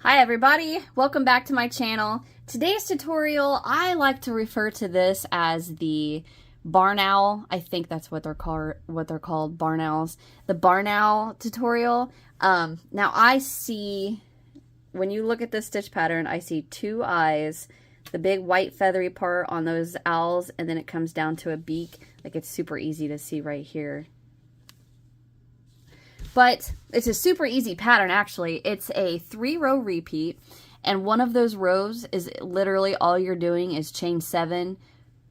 Hi everybody, welcome back to my channel. Today's tutorial, I like to refer to this as the barn owl. I think that's what they're called, barn owls. The barn owl tutorial. Now I see, when you look at this stitch pattern, I see two eyes, the big white feathery part on those owls, and then it comes down to a beak. Like, it's super easy to see right here. But it's a super easy pattern, actually. It's a 3-row repeat, and one of those rows is literally all you're doing is chain 7,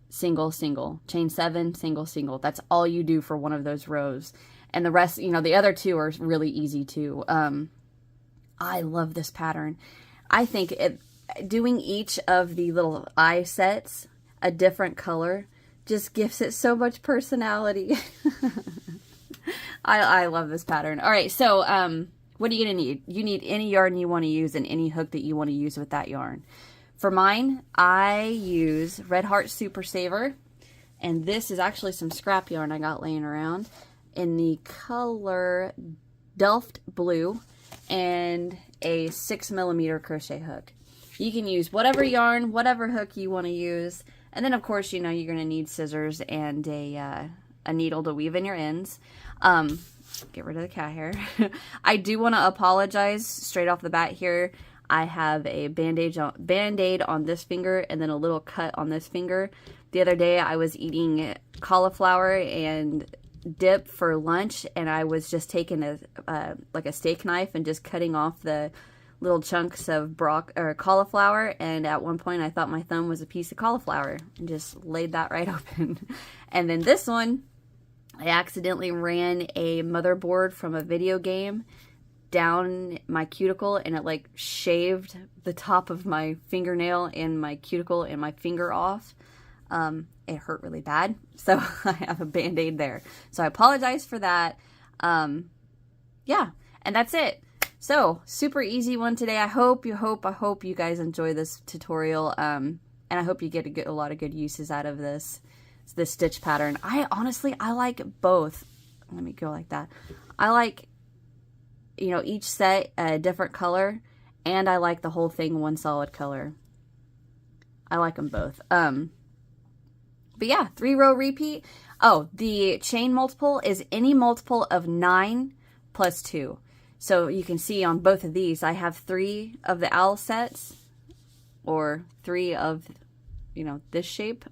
single, single, chain 7, single, single. That's all you do for one of those rows. And the rest, you know, the other two are really easy too. I love this pattern. I think doing each of the little eye sets a different color just gives it so much personality. I love this pattern. All right, so what are you going to need? You need any yarn you want to use and any hook that you want to use with that yarn. For mine, I use Red Heart Super Saver, and this is actually some scrap yarn I got laying around in the color Delft Blue and a 6mm crochet hook. You can use whatever yarn, whatever hook you want to use, and then of course, you know, you're going to need scissors and a needle to weave in your ends. Get rid of the cat hair. I do want to apologize straight off the bat here. I have a band-aid on this finger and then a little cut on this finger. The other day I was eating cauliflower and dip for lunch, and I was just taking like a steak knife and just cutting off the little chunks of cauliflower, and at one point I thought my thumb was a piece of cauliflower and just laid that right open. And then this one, I accidentally ran a motherboard from a video game down my cuticle, and it like shaved the top of my fingernail and my cuticle and my finger off. It hurt really bad, so I have a band-aid there. So I apologize for that. Yeah, and that's it. So, super easy one today. I hope you guys enjoy this tutorial, and I hope you get a lot of good uses out of this stitch pattern. I like both. Let me go like that. I like, you know, each set a different color, and I like the whole thing one solid color. I like them both. But yeah, 3-row repeat. Oh, the chain multiple is any multiple of 9 plus 2. So you can see on both of these, I have 3 of the owl sets, or 3 of, you know, this shape.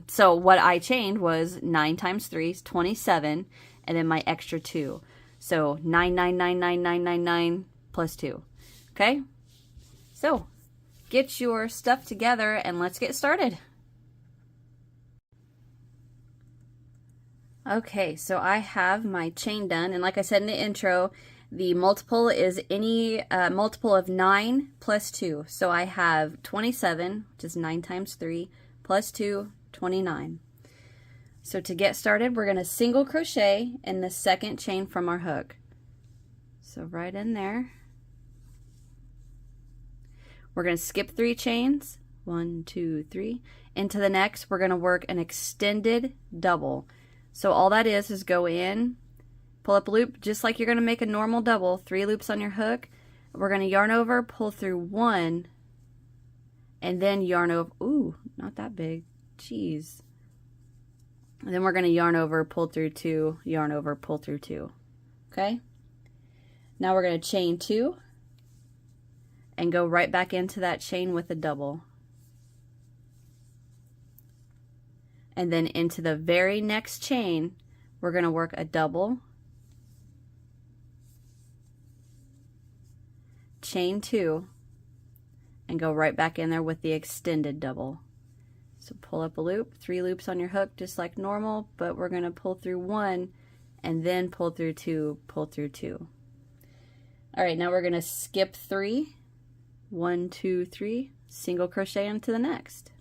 So what I chained was 9 times 3 is 27, and then my extra 2. So 9, 9, 9, 9, 9, 9, 9 plus 2. Okay? So get your stuff together and let's get started. Okay, so I have my chain done, and like I said in the intro, the multiple is any multiple of 9 plus 2. So I have 27, which is 9 times 3, plus 2, 29. So to get started, we're going to single crochet in the second chain from our hook. So right in there. We're going to skip 3 chains, 1, 2, 3. Into the next, we're going to work an extended double. So all that is go in, pull up a loop, just like you're going to make a normal double, 3 loops on your hook. We're going to yarn over, pull through 1, and then yarn over, ooh, not that big, jeez. And then we're going to yarn over, pull through 2, yarn over, pull through 2. Okay? Now we're going to chain 2 and go right back into that chain with a double. And then into the very next chain, we're going to work a double, chain 2, and go right back in there with the extended double. So pull up a loop, 3 loops on your hook just like normal, but we're going to pull through 1 and then pull through 2, pull through 2. All right, now we're going to skip 3, 1, 2, 3, single crochet into the next.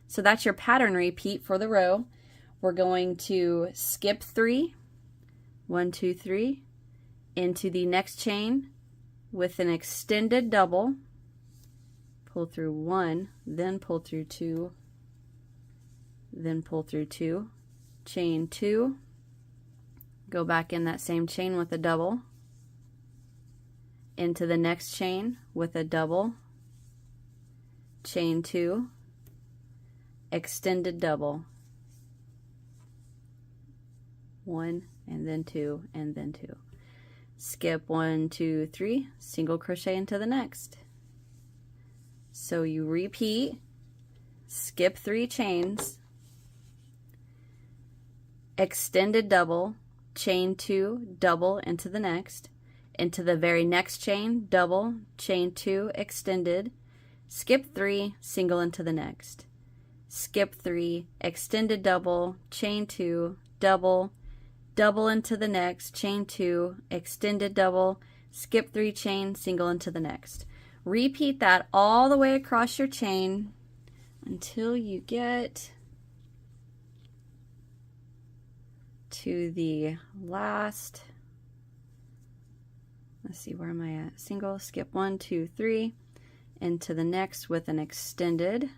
So that's your pattern repeat for the row. We're going to skip 3, 1, 2, 3, into the next chain with an extended double, pull through 1, then pull through 2, then pull through 2, chain 2, go back in that same chain with a double, into the next chain with a double, chain 2, extended double, 1 and then 2 and then 2. Skip 1, 2, 3, single crochet into the next. So you repeat, skip 3 chains, extended double, chain 2, double into the next, into the very next chain, double, chain 2, extended, skip 3, single into the next, skip 3, extended double, chain 2, double, double into the next, chain 2, extended double, skip 3 chain, single into the next. Repeat that all the way across your chain until you get to the last, let's see, where am I at? Single, skip 1, 2, 3, into the next with an extended,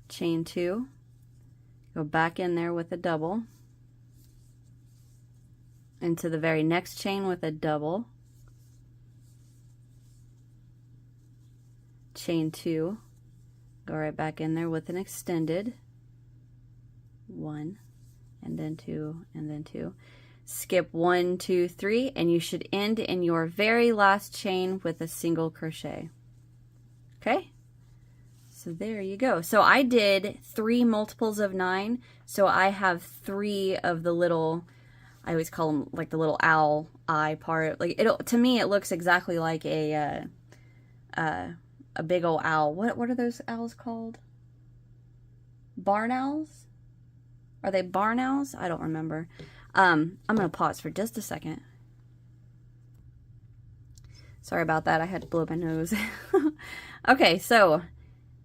chain 2, go back in there with a double, into the very next chain with a double, chain 2, go right back in there with an extended, 1 and then 2 and then 2, skip 1, 2, 3, and you should end in your very last chain with a single crochet. Okay, so there you go. So I did 3 multiples of 9, so I have 3 of the little, I always call them like the little owl eye part. Like to me it looks exactly like a big old owl. What are those owls called? Barn owls? Are they barn owls? I don't remember. I'm gonna pause for just a second. Sorry about that. I had to blow my nose. Okay, so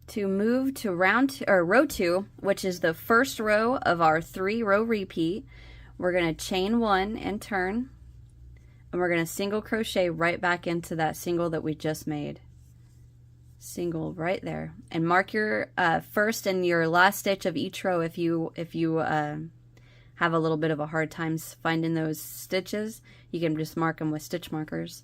to move to row 2, which is the first row of our 3-row repeat, we're gonna chain 1 and turn, and we're gonna single crochet right back into that single that we just made. Single right there, and mark your first and your last stitch of each row if you have a little bit of a hard time finding those stitches. You can just mark them with stitch markers.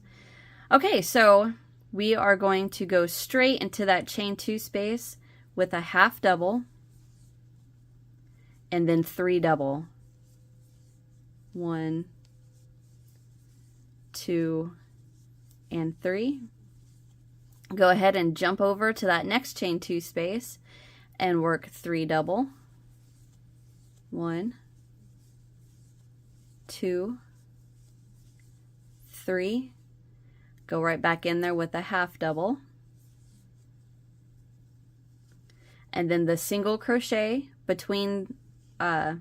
Okay, so we are going to go straight into that chain 2 space with a half double and then 3 double. 1, 2, and 3. Go ahead and jump over to that next chain 2 space and work 3 double. 1, 2, 3. Go right back in there with a half double. And then the single crochet between I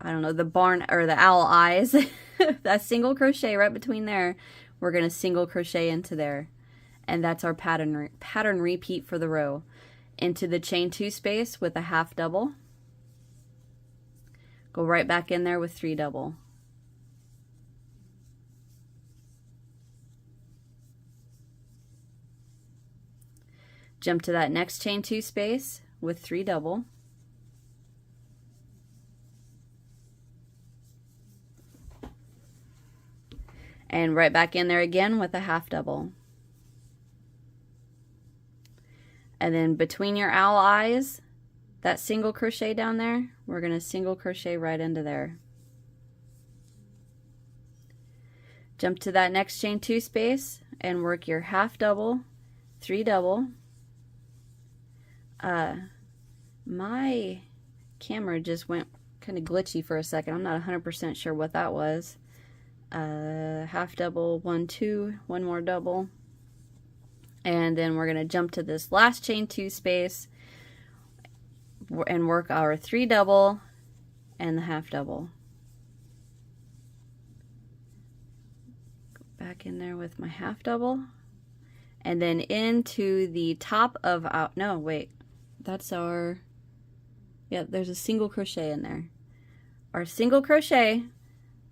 don't know, the barn or the owl eyes. That single crochet right between there, we're going to single crochet into there, and that's our pattern repeat for the row. Into the chain 2 space with a half double, go right back in there with 3 double, jump to that next chain 2 space with 3 double, and right back in there again with a half double. And then between your owl eyes, that single crochet down there, we're going to single crochet right into there. Jump to that next chain 2 space and work your half double, 3 double. My camera just went kind of glitchy for a second. I'm not 100% sure what that was. Half double, 1, 2, 1 more double, and then we're going to jump to this last chain 2 space and work our 3 double and the half double. Go back in there with my half double, and then into the top of our, no wait, that's our, yeah, there's a single crochet in there. Our single crochet,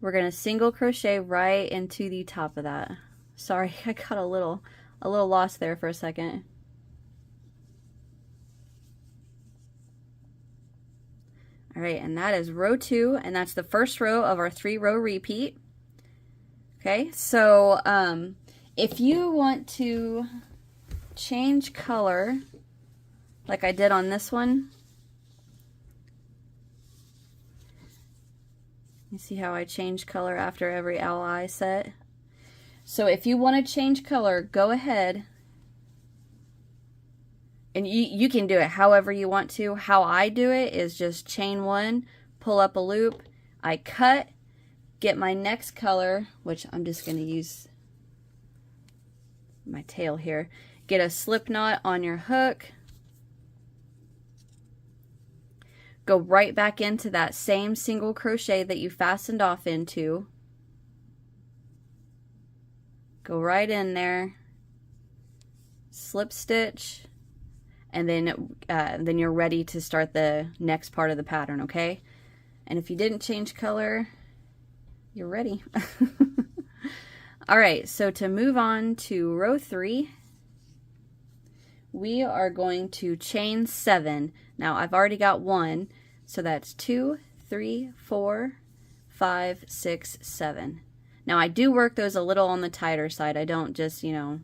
we're going to single crochet right into the top of that. Sorry, I got a little lost there for a second. All right, and that is row 2, and that's the first row of our 3-row repeat. Okay, so if you want to change color, like I did on this one, you see how I change color after every ally set? So if you want to change color, go ahead, and you can do it however you want to. How I do it is just chain 1, pull up a loop, I cut, get my next color, which I'm just going to use my tail here, get a slip knot on your hook, go right back into that same single crochet that you fastened off into, go right in there, slip stitch, and then you're ready to start the next part of the pattern, okay? And if you didn't change color, you're ready. All right, so to move on to row 3, we are going to chain 7. Now I've already got 1, so that's 2, 3, 4, 5, 6, 7. Now I do work those a little on the tighter side. I don't just, you know,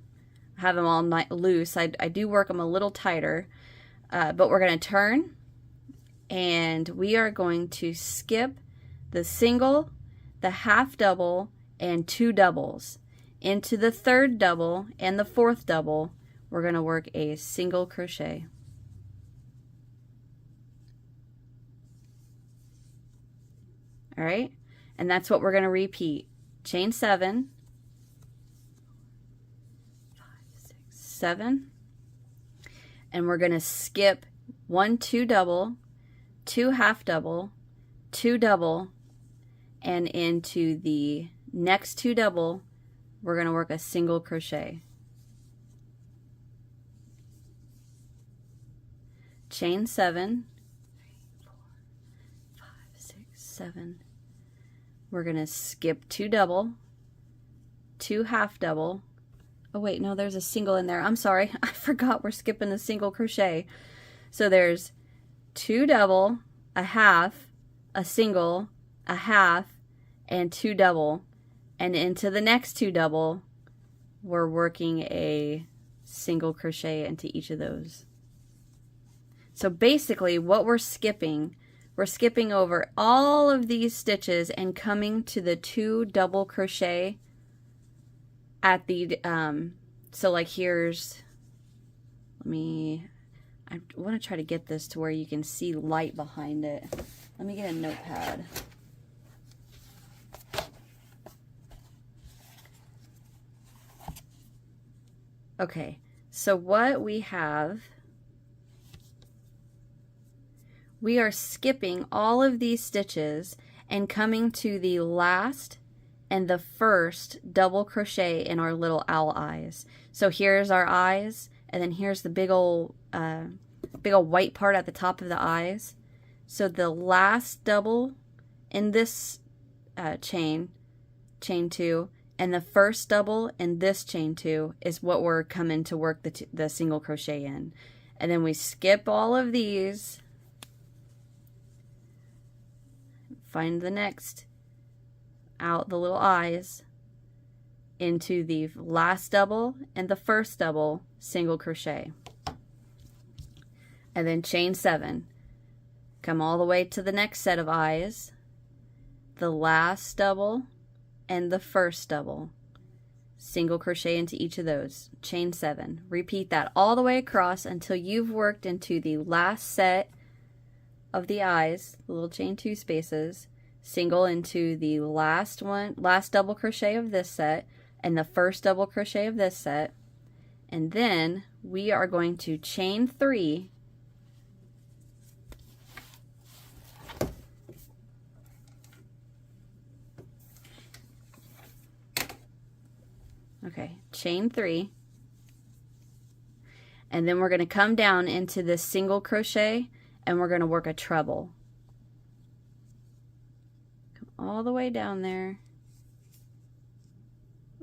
have them all loose. I do work them a little tighter, but we're going to turn, and we are going to skip the single, the half double, and 2 doubles. Into the 3rd double and the 4th double, we're going to work a single crochet. All right, and that's what we're going to repeat. Chain 7, 5, 6, 7, and we're going to skip 1 2 double, 2 half double, 2 double, and into the next 2 double, we're going to work a single crochet. Chain 7, 3, 4, 5, 6, 7. We're going to skip 2 double, 2 half double. Oh wait, no, there's a single in there. I'm sorry, I forgot we're skipping a single crochet. So there's 2 double, a half, a single, a half, and 2 double. And into the next 2 double, we're working a single crochet into each of those. So basically what we're skipping over all of these stitches and coming to the 2 double crochet at the, so like here's, I want to try to get this to where you can see light behind it. Let me get a notepad. Okay, so what we have, we are skipping all of these stitches and coming to the last and the first double crochet in our little owl eyes. So here's our eyes, and then here's the big old white part at the top of the eyes. So the last double in this chain 2, and the first double in this chain 2 is what we're coming to work the single crochet in. And then we skip all of these, find the next out the little eyes, into the last double and the first double single crochet, and then chain 7, come all the way to the next set of eyes, the last double and the first double, single crochet into each of those, chain 7. Repeat that all the way across until you've worked into the last set of the eyes, the little chain 2 spaces, single into the last double crochet of this set and the first double crochet of this set, and then we are going to chain 3 chain 3, and then we're going to come down into this single crochet and we're going to work a treble. Come all the way down there.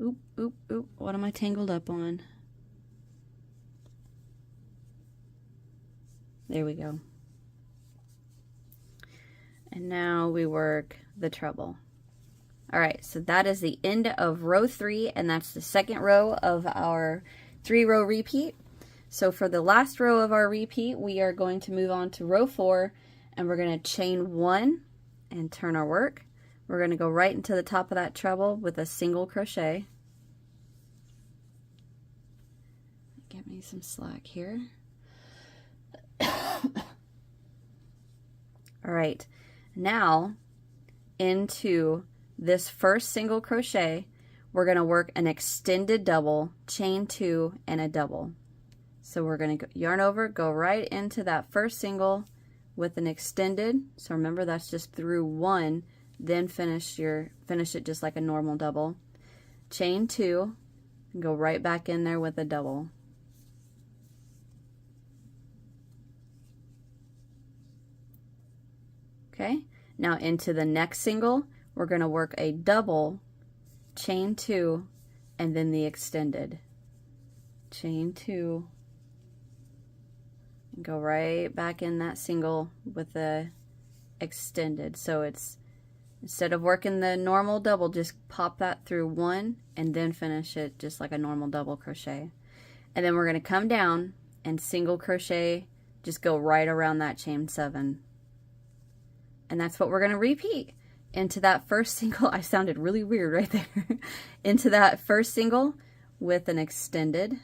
Oop, oop, oop, what am I tangled up on? There we go. And now we work the treble. All right, so that is the end of row 3, and that's the second row of our 3-row repeat. So for the last row of our repeat, we are going to move on to row 4, and we're going to chain 1 and turn our work. We're going to go right into the top of that treble with a single crochet. Get me some slack here. All right, now into this first single crochet, we're going to work an extended double, chain 2, and a double. So we're going to yarn over, go right into that first single with an extended. So remember, that's just through 1, then finish it just like a normal double. Chain 2, and go right back in there with a double. Okay, now into the next single, we're going to work a double, chain 2, and then the extended. Chain 2, and go right back in that single with the extended. So it's, instead of working the normal double, just pop that through 1 and then finish it just like a normal double crochet. And then we're going to come down and single crochet, just go right around that chain 7. And that's what we're going to repeat into that first single. I sounded really weird right there. Into that first single with an extended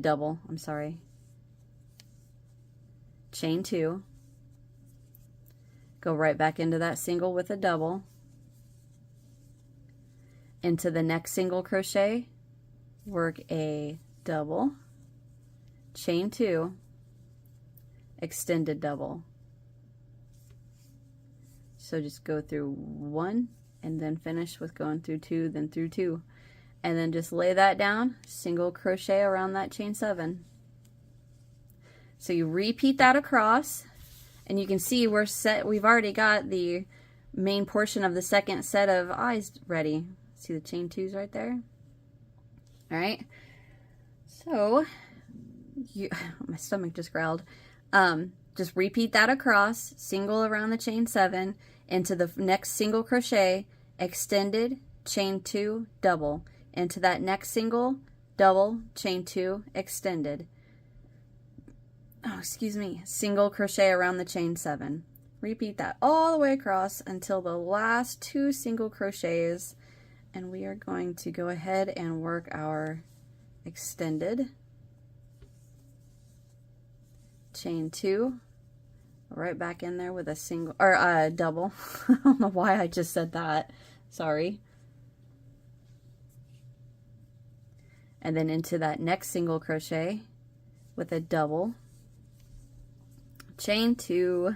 double, I'm sorry. Chain 2. Go right back into that single with a double. Into the next single crochet, work a double, chain 2, extended double. So just go through 1 and then finish with going through 2, then through 2. And then just lay that down, single crochet around that chain 7. So you repeat that across, and you can see we've already got the main portion of the second set of eyes ready. See the chain 2s right there? All right. So my stomach just growled. Just repeat that across, single around the chain 7, into the next single crochet, extended, chain 2, double, into that next single, double, chain 2, extended. Oh, excuse me, single crochet around the chain 7. Repeat that all the way across until the last 2 single crochets, and we are going to go ahead and work our extended, chain 2, right back in there with a single or double. I don't know why I just said that, sorry. And then into that next single crochet with a double, chain 2,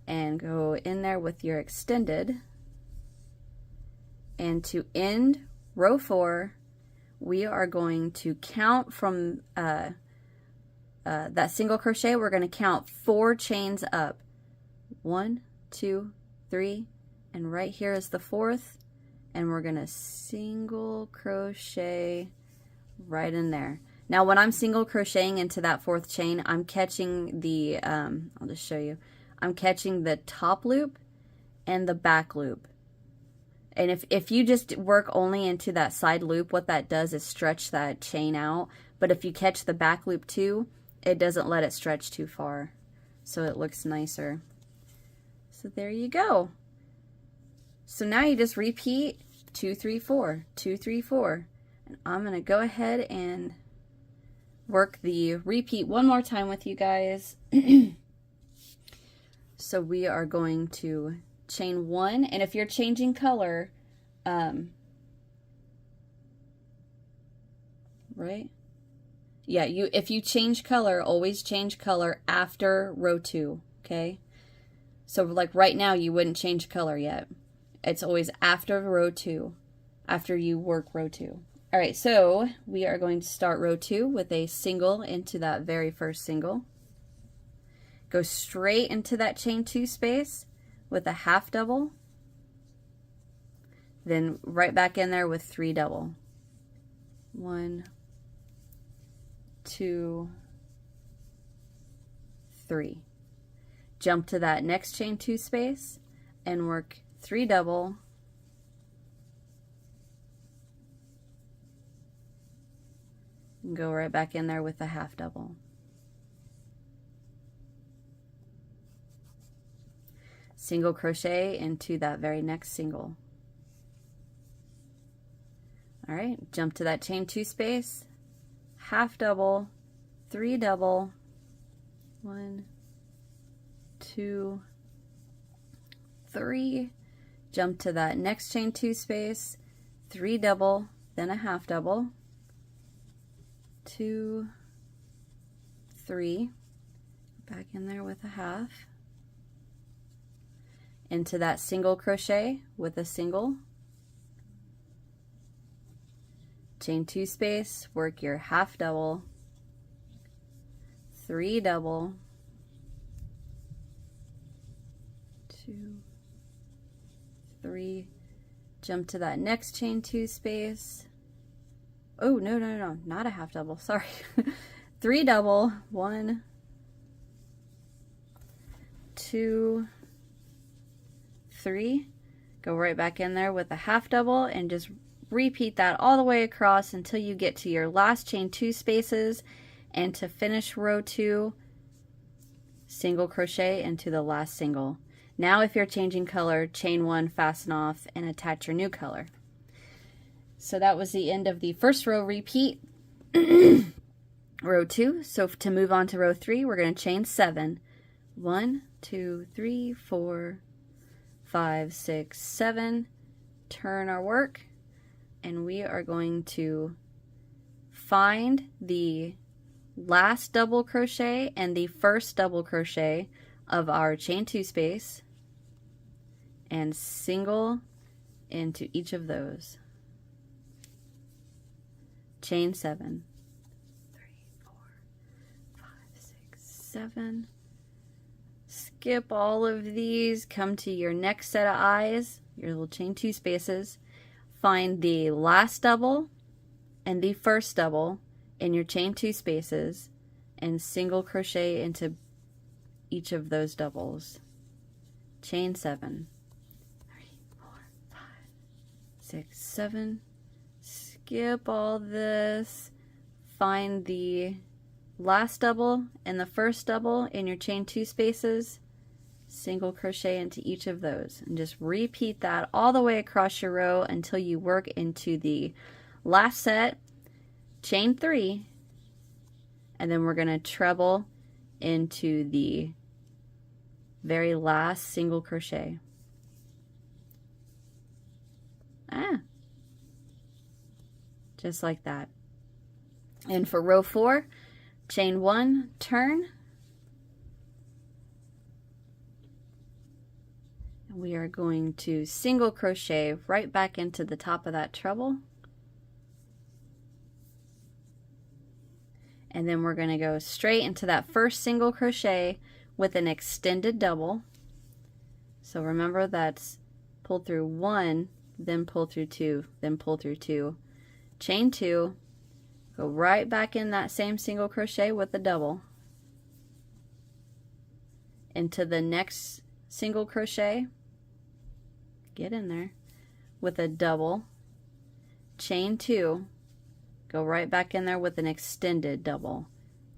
and go in there with your extended. And to end row 4, we are going to count from that single crochet. We're going to count 4 chains up. 1, 2, 3, and right here is the 4th, and we're going to single crochet right in there. Now when I'm single crocheting into that 4th chain, I'm catching the I'll just show you. I'm catching the top loop and the back loop. And if you just work only into that side loop, what that does is stretch that chain out. But if you catch the back loop too, it doesn't let it stretch too far, so it looks nicer. So there you go. So now you just repeat 2, 3, 4, 2, 3, 4. And I'm going to go ahead and work the repeat one more time with you guys. So we are going to chain 1, and if you're changing color, right? Yeah, if you change color, always change color after row 2, okay? So like right now, you wouldn't change color yet. It's always after row 2, after you work row 2. All right, so we are going to start row 2 with a single into that very first single. Go straight into that chain 2 space with a half double. Then right back in there with 3 double. 1, 2, 3. jump to that next chain 2 space and work 3 double, and go right back in there with a half double. Single crochet into that very next single. All right, jump to that chain 2 space, half double, 3 double, 1, 2, 3, jump to that next chain 2 space, 3 double, then a half double, 2, 3, back in there with a half, into that single crochet with a single, chain 2 space, work your half double, 3 double, 2, 3, jump to that next chain 2 space. Oh, no, no, no, not a half double, sorry. 3 double, 1, 2, 3, go right back in there with a half double and just repeat that all the way across until you get to your last chain 2 spaces, and to finish row 2, single crochet into the last single. Now if you're changing color, chain 1, fasten off, and attach your new color. So that was the end of the first row repeat. Row 2, so to move on to row 3, we're going to chain 7. 1, 2, 3, 4, 5, 6, 7, turn our work, and we are going to find the last double crochet and the first double crochet of our chain 2 space and single into each of those. Chain 7, 3, 4, 5, 6, 7. Skip all of these, come to your next set of eyes, your little chain 2 spaces, find the last double and the first double in your chain 2 spaces and single crochet into each of those doubles. Chain 7, 3, 4, 5, 6, 7. Skip all this, find the last double and the first double in your chain 2 spaces, single crochet into each of those, and just repeat that all the way across your row until you work into the last set, chain 3, and then we're going to treble into the very last single crochet. Just like that. And for row 4, chain 1, turn, and we are going to single crochet right back into the top of that treble, and then we're going to go straight into that first single crochet with an extended double. So remember, that's pull through 1, then pull through 2, then pull through 2, chain 2, go right back in that same single crochet with a double into the next single crochet, get in there with a double, chain 2, go right back in there with an extended double.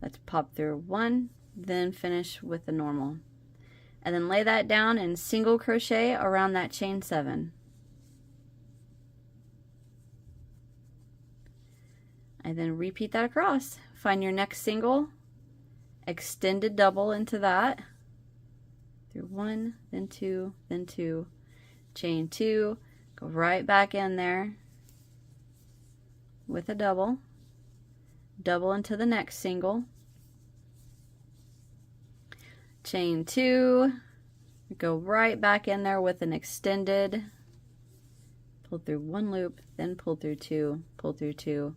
Let's pop through 1, then finish with the normal, and then lay that down and single crochet around that chain 7. And then repeat that across. Find your next single, extended double into that, through 1, then 2, then 2, chain 2, go right back in there with a double, double into the next single, chain 2, go right back in there with an extended, pull through 1 loop, then pull through 2, pull through 2,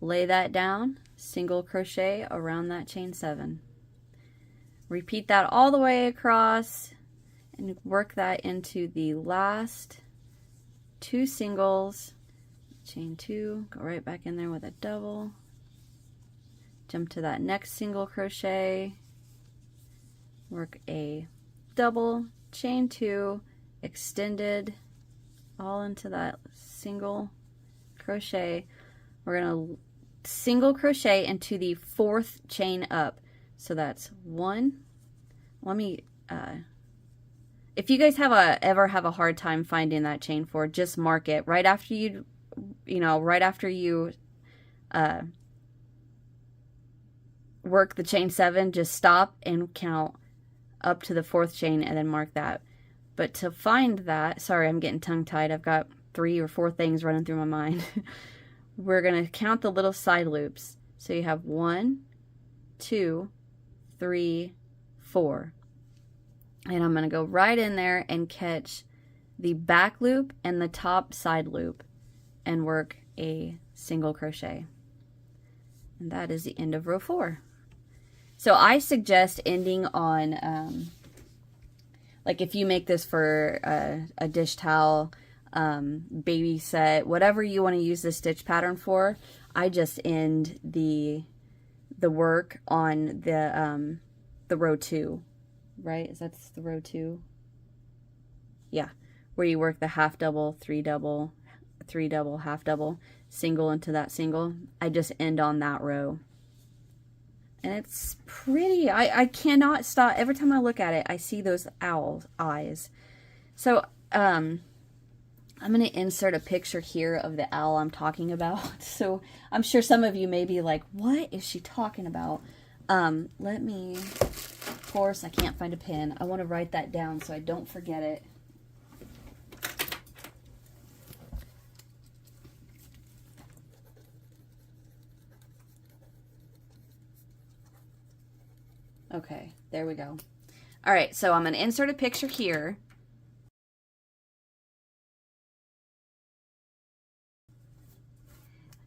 lay that down, single crochet around that chain 7. Repeat that all the way across and work that into the last 2 singles. Chain 2, go right back in there with a double, jump to that next single crochet, work a double, chain 2, extended all into that single crochet. We're going to single crochet into the 4th chain up. So that's 1. Let me, if you guys ever have a hard time finding that chain 4, just mark it right after right after you work the chain 7, just stop and count up to the 4th chain and then mark that. But to find that, sorry, I'm getting tongue-tied. I've got 3 or 4 things running through my mind. We're going to count the little side loops. So you have 1, 2, 3, 4. And I'm going to go right in there and catch the back loop and the top side loop and work a single crochet. And that is the end of row 4. So I suggest ending on, like if you make this for a dish towel, baby set, whatever you want to use the stitch pattern for, I just end the work on the row 2, right? That's the row 2. Yeah, where you work the half double, 3 double, 3 double, half double, single into that single. I just end on that row. And it's pretty. I cannot stop. Every time I look at it, I see those owl eyes. So, I'm going to insert a picture here of the owl I'm talking about. So, I'm sure some of you may be like, what is she talking about? Let me, of course, I can't find a pen. I want to write that down so I don't forget it. Okay, there we go. All right, so I'm going to insert a picture here.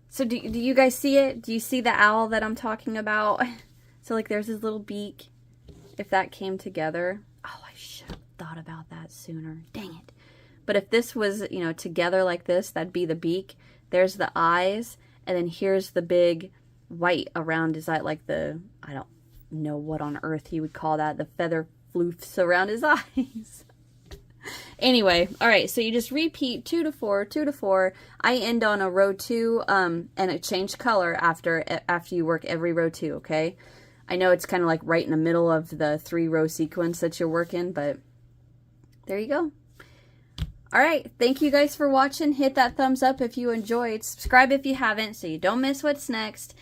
So do you guys see it? Do you see the owl that I'm talking about? So like there's his little beak. If that came together. Oh, I should have thought about that sooner. Dang it. But if this was, together like this, that'd be the beak. There's the eyes. And then here's the big white around his eye, like the, I don't know what on earth he would call that, the feather floofs around his eyes. Anyway, all right, so you just repeat 2 to 4, 2 to 4. I end on a row 2, and it changed color after you work every row 2, okay? I know it's kind of like right in the middle of the 3-row sequence that you're working, but there you go. All right, thank you guys for watching. Hit that thumbs up if you enjoyed. Subscribe if you haven't so you don't miss what's next.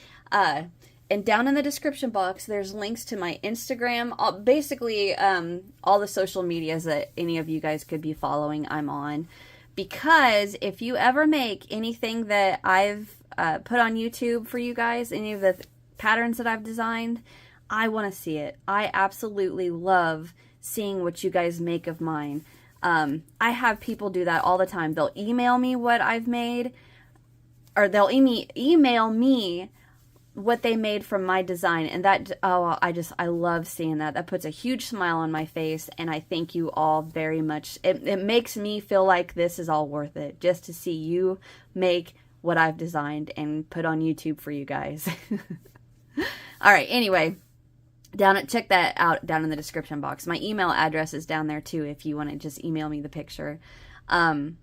And down in the description box, there's links to my Instagram, basically all the social medias that any of you guys could be following, I'm on. Because if you ever make anything that I've put on YouTube for you guys, any of the patterns that I've designed, I want to see it. I absolutely love seeing what you guys make of mine. I have people do that all the time. They'll email me what I've made, or they'll email me what they made from my design, and that, oh, I love seeing that. That puts a huge smile on my face, and I thank you all very much. It makes me feel like this is all worth it, just to see you make what I've designed and put on YouTube for you guys. All right, anyway, check that out down in the description box. My email address is down there too if you want to just email me the picture. And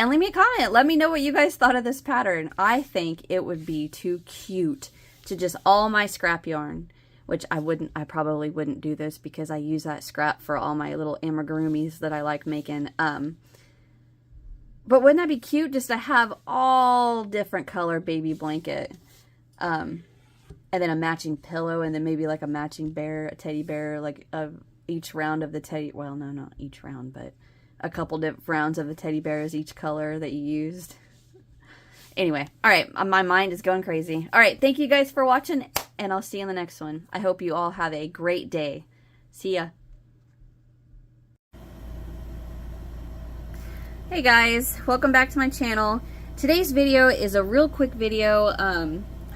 leave me a comment. Let me know what you guys thought of this pattern. I think it would be too cute to just all my scrap yarn, which I probably wouldn't do this because I use that scrap for all my little amigurumis that I like making. But wouldn't that be cute just to have all different color baby blanket? And then a matching pillow, and then maybe like a matching bear, a teddy bear, like each round of the teddy, well, no, not each round, but a couple different rounds of the teddy bears, each color that you used. Anyway, all right, my mind is going crazy. All right, thank you guys for watching, and I'll see you in the next one. I hope you all have a great day. See ya. Hey guys, welcome back to my channel. Today's video is a real quick video.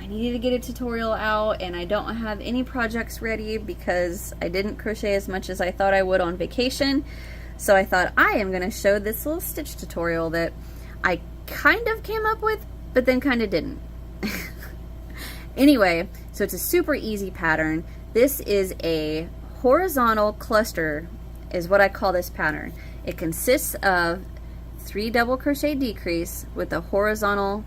I needed to get a tutorial out, and I don't have any projects ready because I didn't crochet as much as I thought I would on vacation. So I thought I am going to show this little stitch tutorial that I kind of came up with, but then kind of didn't. Anyway, so it's a super easy pattern. This is a horizontal cluster is what I call this pattern. It consists of 3 double crochet decrease with a horizontal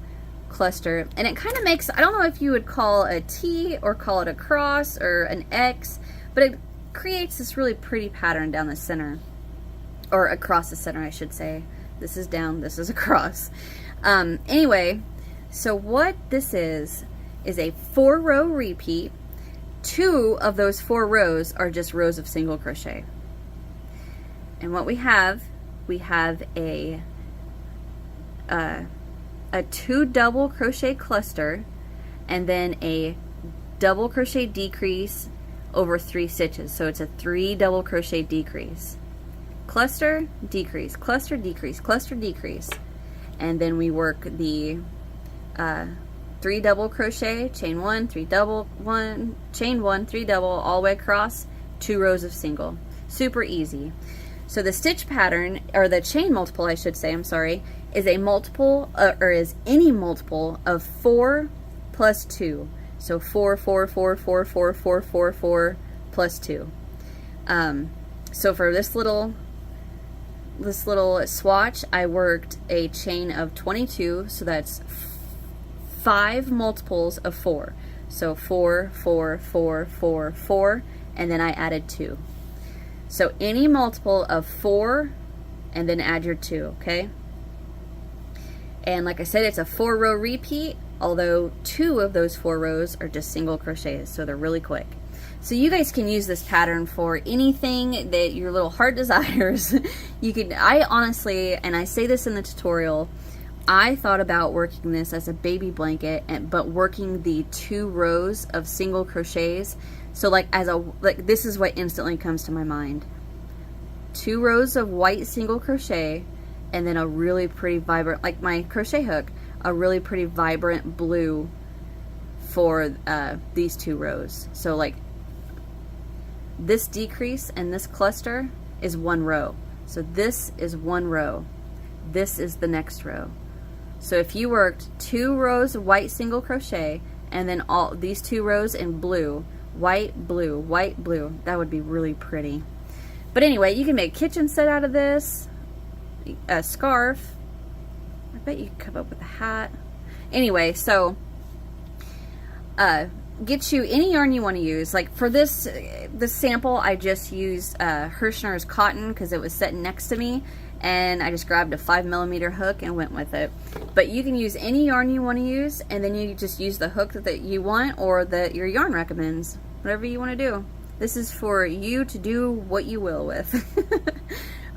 cluster, and it kind of makes, I don't know if you would call a T or call it a cross or an X, but it creates this really pretty pattern down the center, or across the center I should say. This is down, this is across. Anyway, so what this is a 4-row repeat. 2 of those 4 rows are just rows of single crochet. And what we have a 2 double crochet cluster, and then a double crochet decrease over 3 stitches. So it's a 3 double crochet decrease. Cluster, decrease, cluster, decrease, cluster, decrease. And then we work the 3 double crochet, chain 1, 3 double, 1, chain 1, 3 double, all the way across, 2 rows of single. Super easy. So the stitch pattern, or the chain multiple I should say, I'm sorry, is a multiple, or is any multiple of 4 plus 2. So 4, 4, 4, 4, 4, 4, 4, 4 plus 2. So for this little swatch, I worked a chain of 22, so that's 5 multiples of 4. So 4, 4, 4, 4, 4, and then I added 2. So any multiple of 4, and then add your 2, okay? And like I said, it's a 4-row repeat, although 2 of those 4 rows are just single crochets, so they're really quick. So you guys can use this pattern for anything that your little heart desires. You can, I honestly, and I say this in the tutorial, I thought about working this as a baby blanket, but working the 2 rows of single crochets. So like this is what instantly comes to my mind. 2 rows of white single crochet, and then a really pretty vibrant, like my crochet hook, a really pretty vibrant blue for these 2 rows. So like this decrease and this cluster is 1 row. So this is 1 row. This is the next row. So if you worked 2 rows of white single crochet and then all these 2 rows in blue, white, blue, that would be really pretty. But anyway, you can make a kitchen set out of this, a scarf. I bet you could come up with a hat. Anyway, so get you any yarn you want to use. Like for this sample, I just used Hirschner's cotton because it was sitting next to me, and I just grabbed a 5mm hook and went with it. But you can use any yarn you want to use, and then you just use the hook that you want or that your yarn recommends, whatever you want to do. This is for you to do what you will with.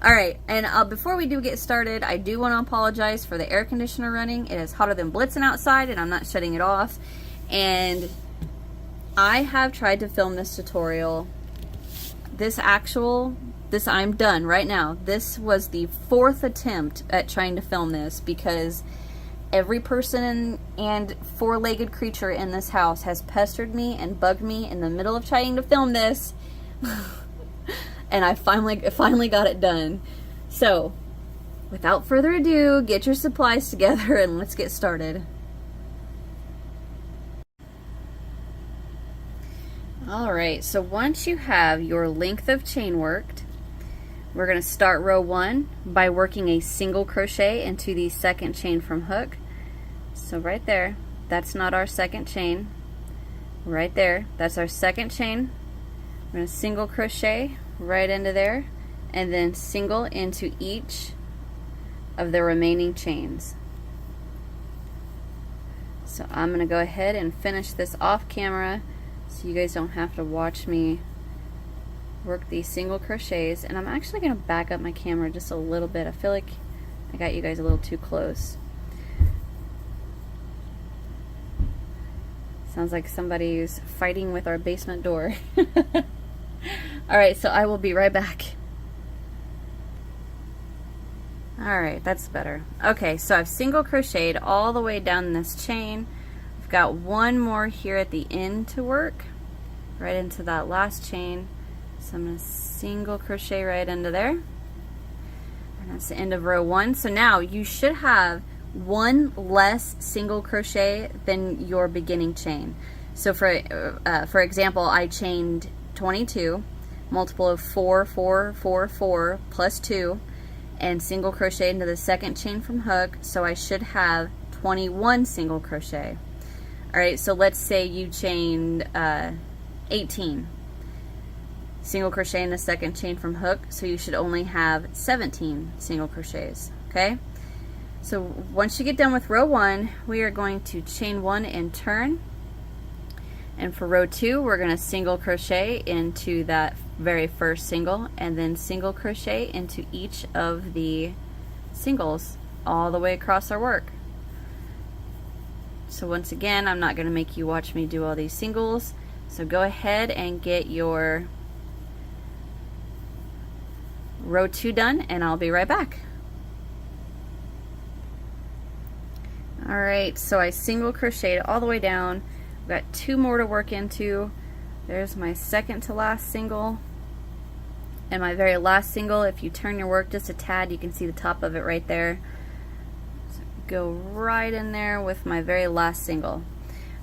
Alright, and before we do get started, I do want to apologize for the air conditioner running. It is hotter than blitzing outside, and I'm not shutting it off. And I have tried to film this tutorial. This I'm done right now. This was the 4th attempt at trying to film this because every person and 4-legged creature in this house has pestered me and bugged me in the middle of trying to film this. And I finally got it done. So, without further ado, get your supplies together and let's get started. Alright, so once you have your length of chain worked, we're going to start row 1 by working a single crochet into the 2nd chain from hook. So right there, that's not our 2nd chain. Right there, that's our 2nd chain. We're going to single crochet right into there, and then single into each of the remaining chains. So I'm going to go ahead and finish this off camera so you guys don't have to watch me work these single crochets. And I'm actually going to back up my camera just a little bit. I feel like I got you guys a little too close. Sounds like somebody's fighting with our basement door. Alright, so I will be right back. Alright, that's better. Okay, so I've single crocheted all the way down this chain. I've got 1 more here at the end to work, right into that last chain. So I'm going to single crochet right into there. And that's the end of row 1. So now you should have 1 less single crochet than your beginning chain. So for example, I chained 22. multiple of 4, 4, 4, 4 plus 2, and single crochet into the second chain from hook, so I should have 21 single crochet. Alright, so let's say you chained 18. Single crochet in the second chain from hook, so you should only have 17 single crochets. Okay? So once you get done with row 1, we are going to chain 1 and turn. And for row 2, we're going to single crochet into that very first single, and then single crochet into each of the singles all the way across our work. So once again, I'm not going to make you watch me do all these singles, so go ahead and get your row 2 done, and I'll be right back. Alright, so I single crocheted all the way down. I've got 2 more to work into. There's my second to last single. And my very last single, if you turn your work just a tad, you can see the top of it right there. So go right in there with my very last single.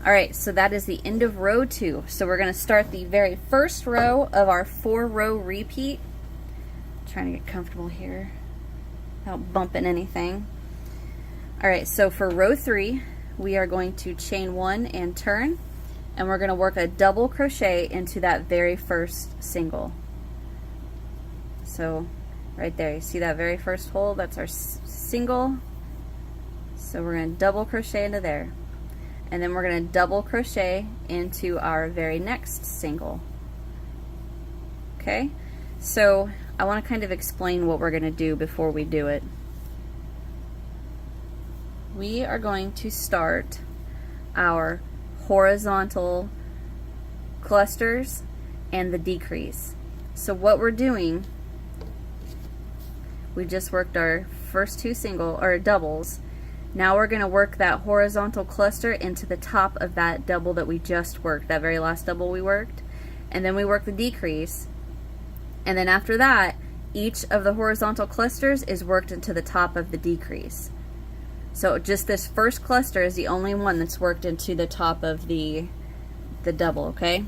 Alright, so that is the end of row 2. So we're going to start the very first row of our 4-row repeat. Trying to get comfortable here without bumping anything. Alright, so for row 3, we are going to chain 1 and turn, and we're going to work a double crochet into that very first single. So right there, you see that very first hole? That's our single. So we're going to double crochet into there, and then we're going to double crochet into our very next single. Okay, so I want to kind of explain what we're going to do before we do it. We are going to start our horizontal clusters and the decrease. So what we're doing, we just worked our first 2 single or doubles. Now we're going to work that horizontal cluster into the top of that double that we just worked, that very last double we worked, and then we work the decrease, and then after that each of the horizontal clusters is worked into the top of the decrease. So just this first cluster is the only one that's worked into the top of the double, okay?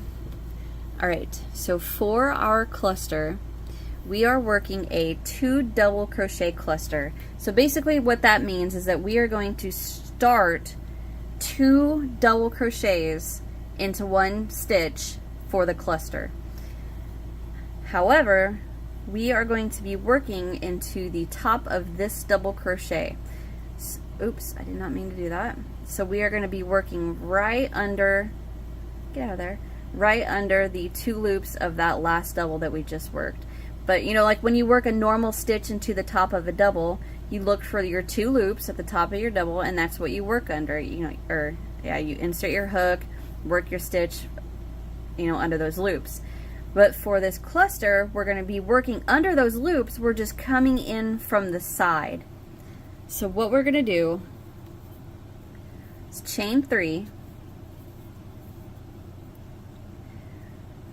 Alright, so for our cluster, we are working a 2 double crochet cluster. So basically what that means is that we are going to start 2 double crochets into 1 stitch for the cluster. However, we are going to be working into the top of this double crochet. Oops, I did not mean to do that. So we are going to be working right under, get out of there, right under the 2 loops of that last double that we just worked. But you know, like when you work a normal stitch into the top of a double, you look for your 2 loops at the top of your double, and that's what you work under. You know, or yeah, you insert your hook, work your stitch, you know, under those loops. But for this cluster, we're going to be working under those loops. We're just coming in from the side. So what we're going to do is chain 3,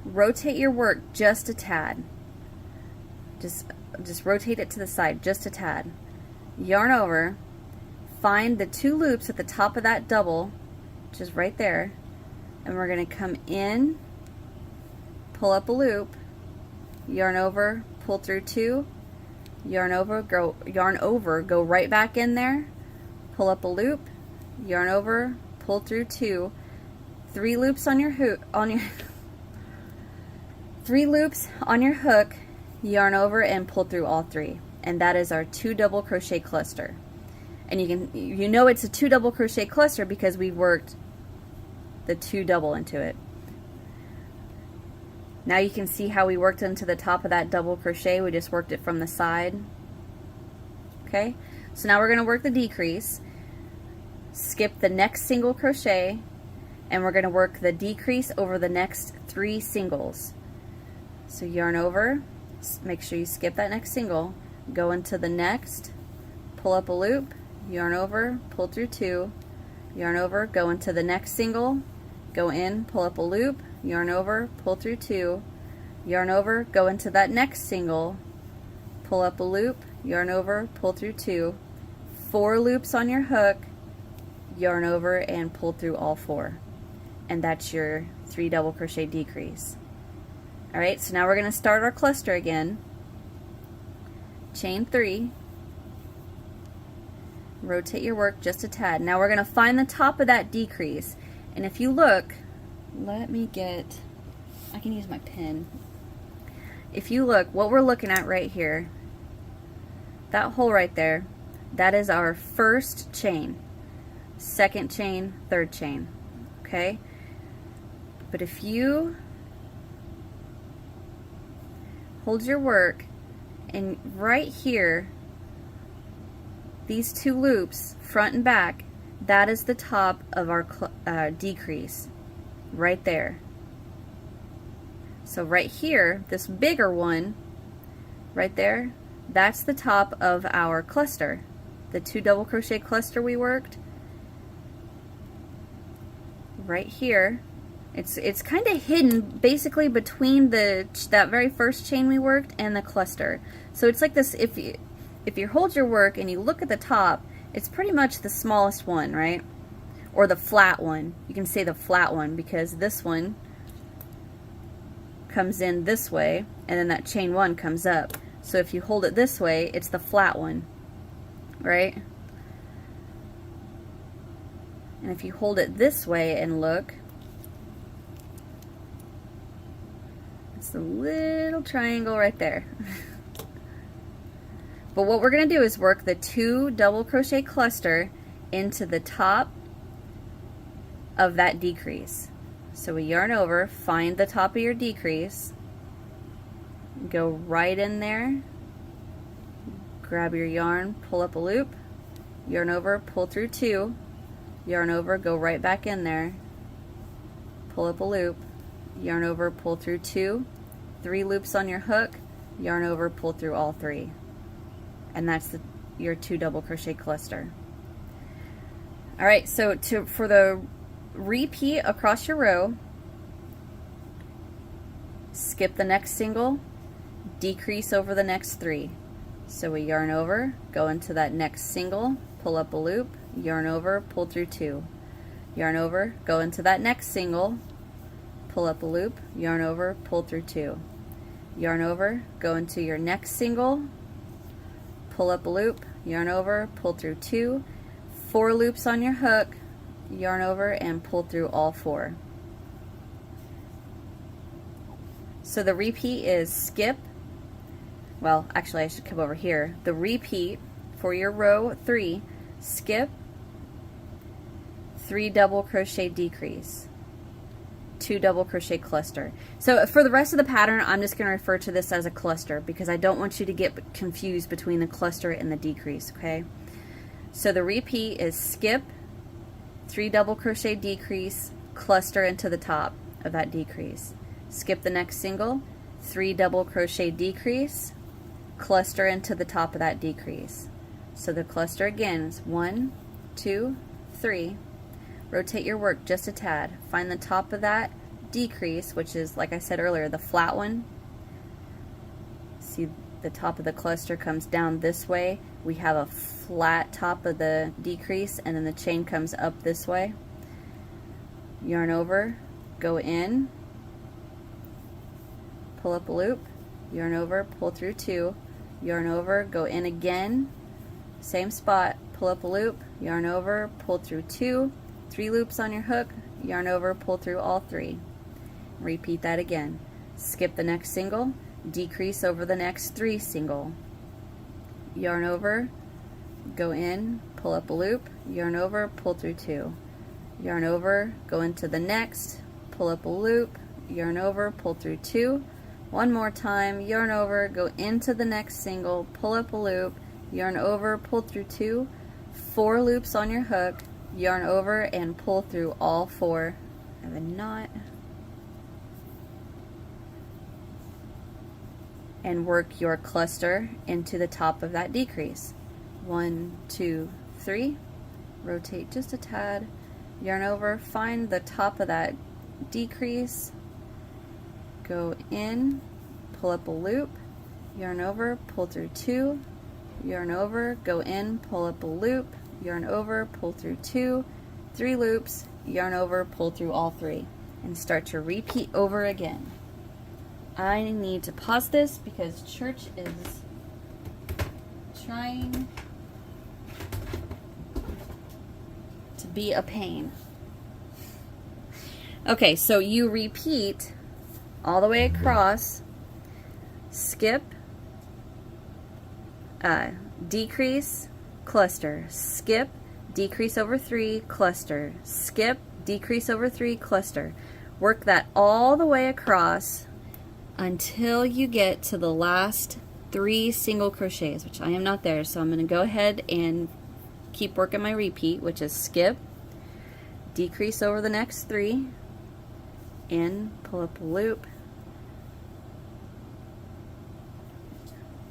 rotate your work just a tad, just rotate it to the side just a tad, yarn over, find the 2 loops at the top of that double, which is right there, and we're going to come in, pull up a loop, yarn over, pull through 2, yarn over, go right back in there, pull up a loop, yarn over, pull through 2, 3 loops on your hook, 3 loops on your hook, yarn over and pull through all 3, and that is our 2 double crochet cluster. And you know it's a 2 double crochet cluster because we worked the 2 double into it. Now you can see how we worked into the top of that double crochet. We just worked it from the side. Okay, so now we're going to work the decrease, skip the next single crochet, and we're going to work the decrease over the next 3 singles. So yarn over, make sure you skip that next single, go into the next, pull up a loop, yarn over, pull through 2, yarn over, go into the next single, go in, pull up a loop, yarn over, pull through 2, yarn over, go into that next single, pull up a loop, yarn over, pull through 2, 4 loops on your hook, yarn over and pull through all 4, and that's your 3 double crochet decrease. All right, so now we're going to start our cluster again. Chain 3. Rotate your work just a tad. Now we're going to find the top of that decrease. And if you look, I can use my pen. If you look, what we're looking at right here, that hole right there, that is our first chain, second chain, third chain, okay? But if you hold your work, and right here, these two loops, front and back, that is the top of our decrease, right there. So right here, this bigger one, right there, that's the top of our cluster. The 2 double crochet cluster we worked, right here. It's kind of hidden basically between that very first chain we worked and the cluster. So it's like this, if you hold your work and you look at the top, it's pretty much the smallest one, right? Or the flat one. You can say the flat one because this one comes in this way and then that chain 1 comes up. So if you hold it this way, it's the flat one, right? And if you hold it this way and look, it's the little triangle right there. But what we're going to do is work the 2 double crochet cluster into the top of that decrease. So we yarn over, find the top of your decrease, go right in there, grab your yarn, pull up a loop, yarn over, pull through 2, yarn over, go right back in there, pull up a loop, yarn over, pull through 2, 3 loops on your hook, yarn over, pull through all 3. And that's your 2 double crochet cluster. Alright, so for the repeat across your row, skip the next single, decrease over the next 3. So we yarn over, go into that next single, pull up a loop, yarn over, pull through 2. Yarn over, go into that next single, pull up a loop, yarn over, pull through 2. Yarn over, go into your next single, pull up a loop, yarn over, pull through 2, 4 loops on your hook, yarn over and pull through all 4. So the repeat is skip, well actually I should come over here, the repeat for your row 3, skip, 3 double crochet decrease, 2 double crochet cluster. So for the rest of the pattern, I'm just going to refer to this as a cluster because I don't want you to get confused between the cluster and the decrease, okay? So the repeat is skip, 3 double crochet decrease, cluster into the top of that decrease. Skip the next single, 3 double crochet decrease, cluster into the top of that decrease. So the cluster again is 1, 2, 3. Rotate your work just a tad. Find the top of that decrease, which is, like I said earlier, the flat one. See, the top of the cluster comes down this way. We have a flat top of the decrease, and then the chain comes up this way. Yarn over, go in, pull up a loop, yarn over, pull through 2, yarn over, go in again, same spot, pull up a loop, yarn over, pull through 2, 3 loops on your hook, yarn over, pull through all 3. Repeat that again. Skip the next single, decrease over the next 3 single. Yarn over, go in, pull up a loop, yarn over, pull through 2. Yarn over, go into the next, pull up a loop, yarn over, pull through 2. One more time, yarn over, go into the next single, pull up a loop, yarn over, pull through 2, 4 loops on your hook, yarn over and pull through all 4 of a knot, and work your cluster into the top of that decrease. 1, 2, 3, rotate just a tad, yarn over, find the top of that decrease, go in, pull up a loop, yarn over, pull through 2, yarn over, go in, pull up a loop, yarn over, pull through 2, 3 loops, yarn over, pull through all 3, and start your repeat over again. I need to pause this because church is trying to be a pain. Okay, so you repeat all the way across, skip, decrease, cluster, skip, decrease over 3, cluster, skip, decrease over 3, cluster. Work that all the way across until you get to the last 3 single crochets, which I am not there, so I'm going to go ahead and keep working my repeat, which is skip, decrease over the next 3, in, pull up a loop,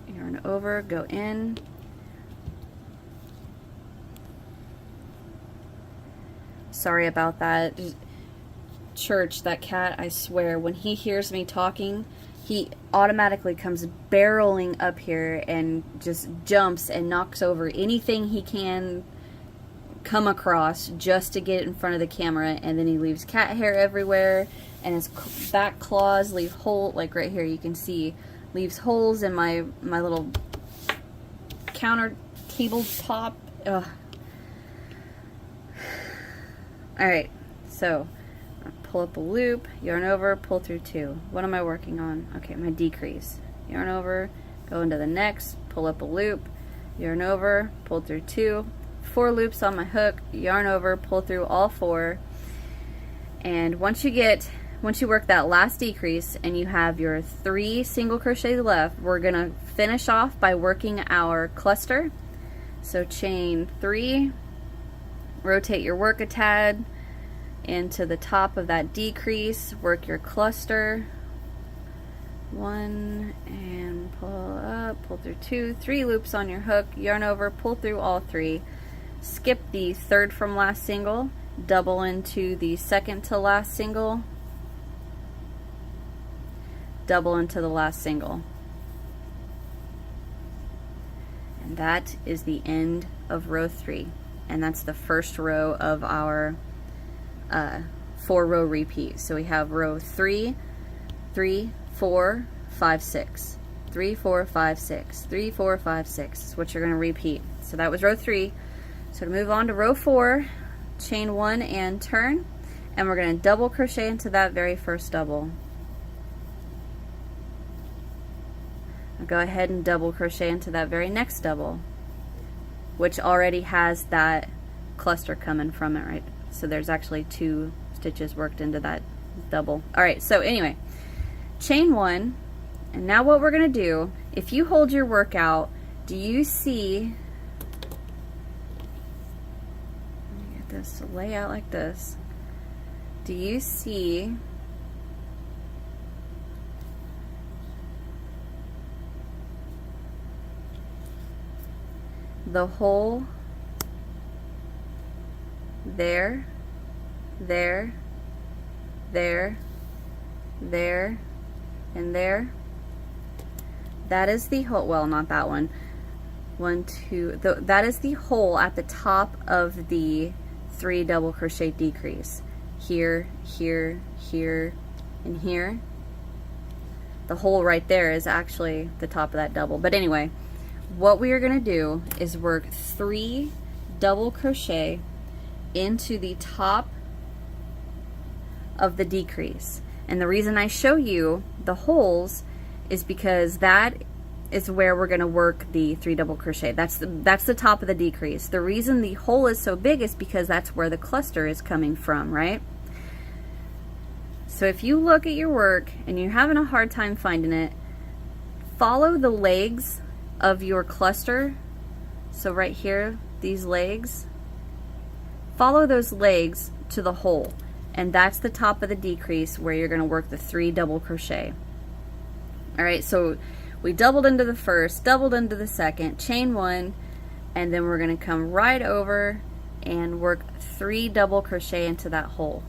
yarn over, go in, sorry about that. Church, that cat, I swear, when he hears me talking, he automatically comes barreling up here and just jumps and knocks over anything he can come across just to get in front of the camera, and then he leaves cat hair everywhere, and his back claws leave holes, like right here you can see, leaves holes in my little counter tabletop. Ugh. Alright, so pull up a loop, yarn over, pull through 2. What am I working on? Okay, my decrease. Yarn over, go into the next, pull up a loop, yarn over, pull through 2, 4 loops on my hook, yarn over, pull through all 4. And once you work that last decrease and you have your 3 single crochets left, we're gonna finish off by working our cluster. So chain 3, rotate your work a tad into the top of that decrease, work your cluster, 1, and pull up, pull through 2, 3 loops on your hook, yarn over, pull through all 3, skip the third from last single, double into the second to last single, double into the last single. And that is the end of row 3, and that's the first row of our 4-row repeat. So we have row 3, 3, 4, 5, 6, 3, 4, 5, 6, 3, 4, 5, 6 is what you're going to repeat. So that was row 3. So to move on to row 4, chain 1 and turn, and we're going to double crochet into that very first double. I'll go ahead and double crochet into that very next double, which already has that cluster coming from it, right? So there's actually 2 stitches worked into that double. Alright, so anyway, chain 1, and now what we're going to do, if you hold your work out, do you see, let me get this to lay out like this, do you see the hole there, there, there, there, and there? That is the hole, well, not that one. 1, 2, that is the hole at the top of the 3 double crochet decrease. Here, here, here, and here. The hole right there is actually the top of that double. But anyway, what we are going to do is work 3 double crochet into the top of the decrease. And the reason I show you the holes is because that is where we're going to work the 3 double crochet. That's the top of the decrease. The reason the hole is so big is because that's where the cluster is coming from, right? So if you look at your work and you're having a hard time finding it, follow the legs of your cluster. So right here, these legs, follow those legs to the hole, and that's the top of the decrease where you're going to work the 3 double crochet. Alright, so we doubled into the first, doubled into the second, chain 1, and then we're going to come right over and work 3 double crochet into that hole.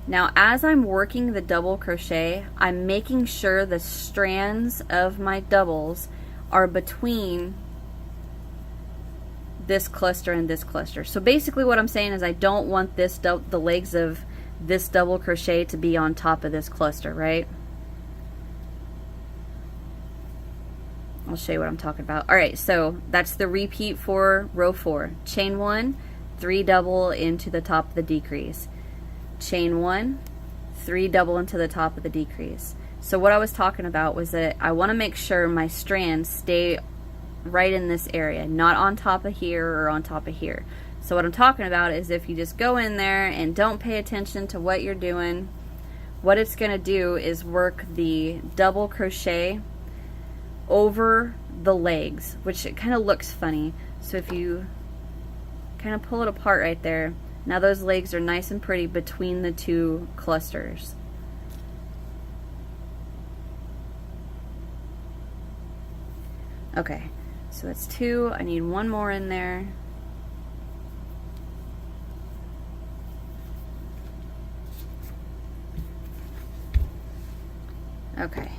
Now as I'm working the double crochet, I'm making sure the strands of my doubles are between this cluster and this cluster. So basically what I'm saying is I don't want this the legs of this double crochet to be on top of this cluster, right? I'll show you what I'm talking about. All right, so that's the repeat for row 4. Chain 1, 3 double into the top of the decrease. Chain 1, 3 double into the top of the decrease. So what I was talking about was that I want to make sure my strands stay right in this area, not on top of here or on top of here. So what I'm talking about is if you just go in there and don't pay attention to what you're doing, what it's going to do is work the double crochet over the legs, which it kind of looks funny. So if you kind of pull it apart right there, now those legs are nice and pretty between the 2 clusters. Okay, so that's 2. I need 1 more in there. Okay,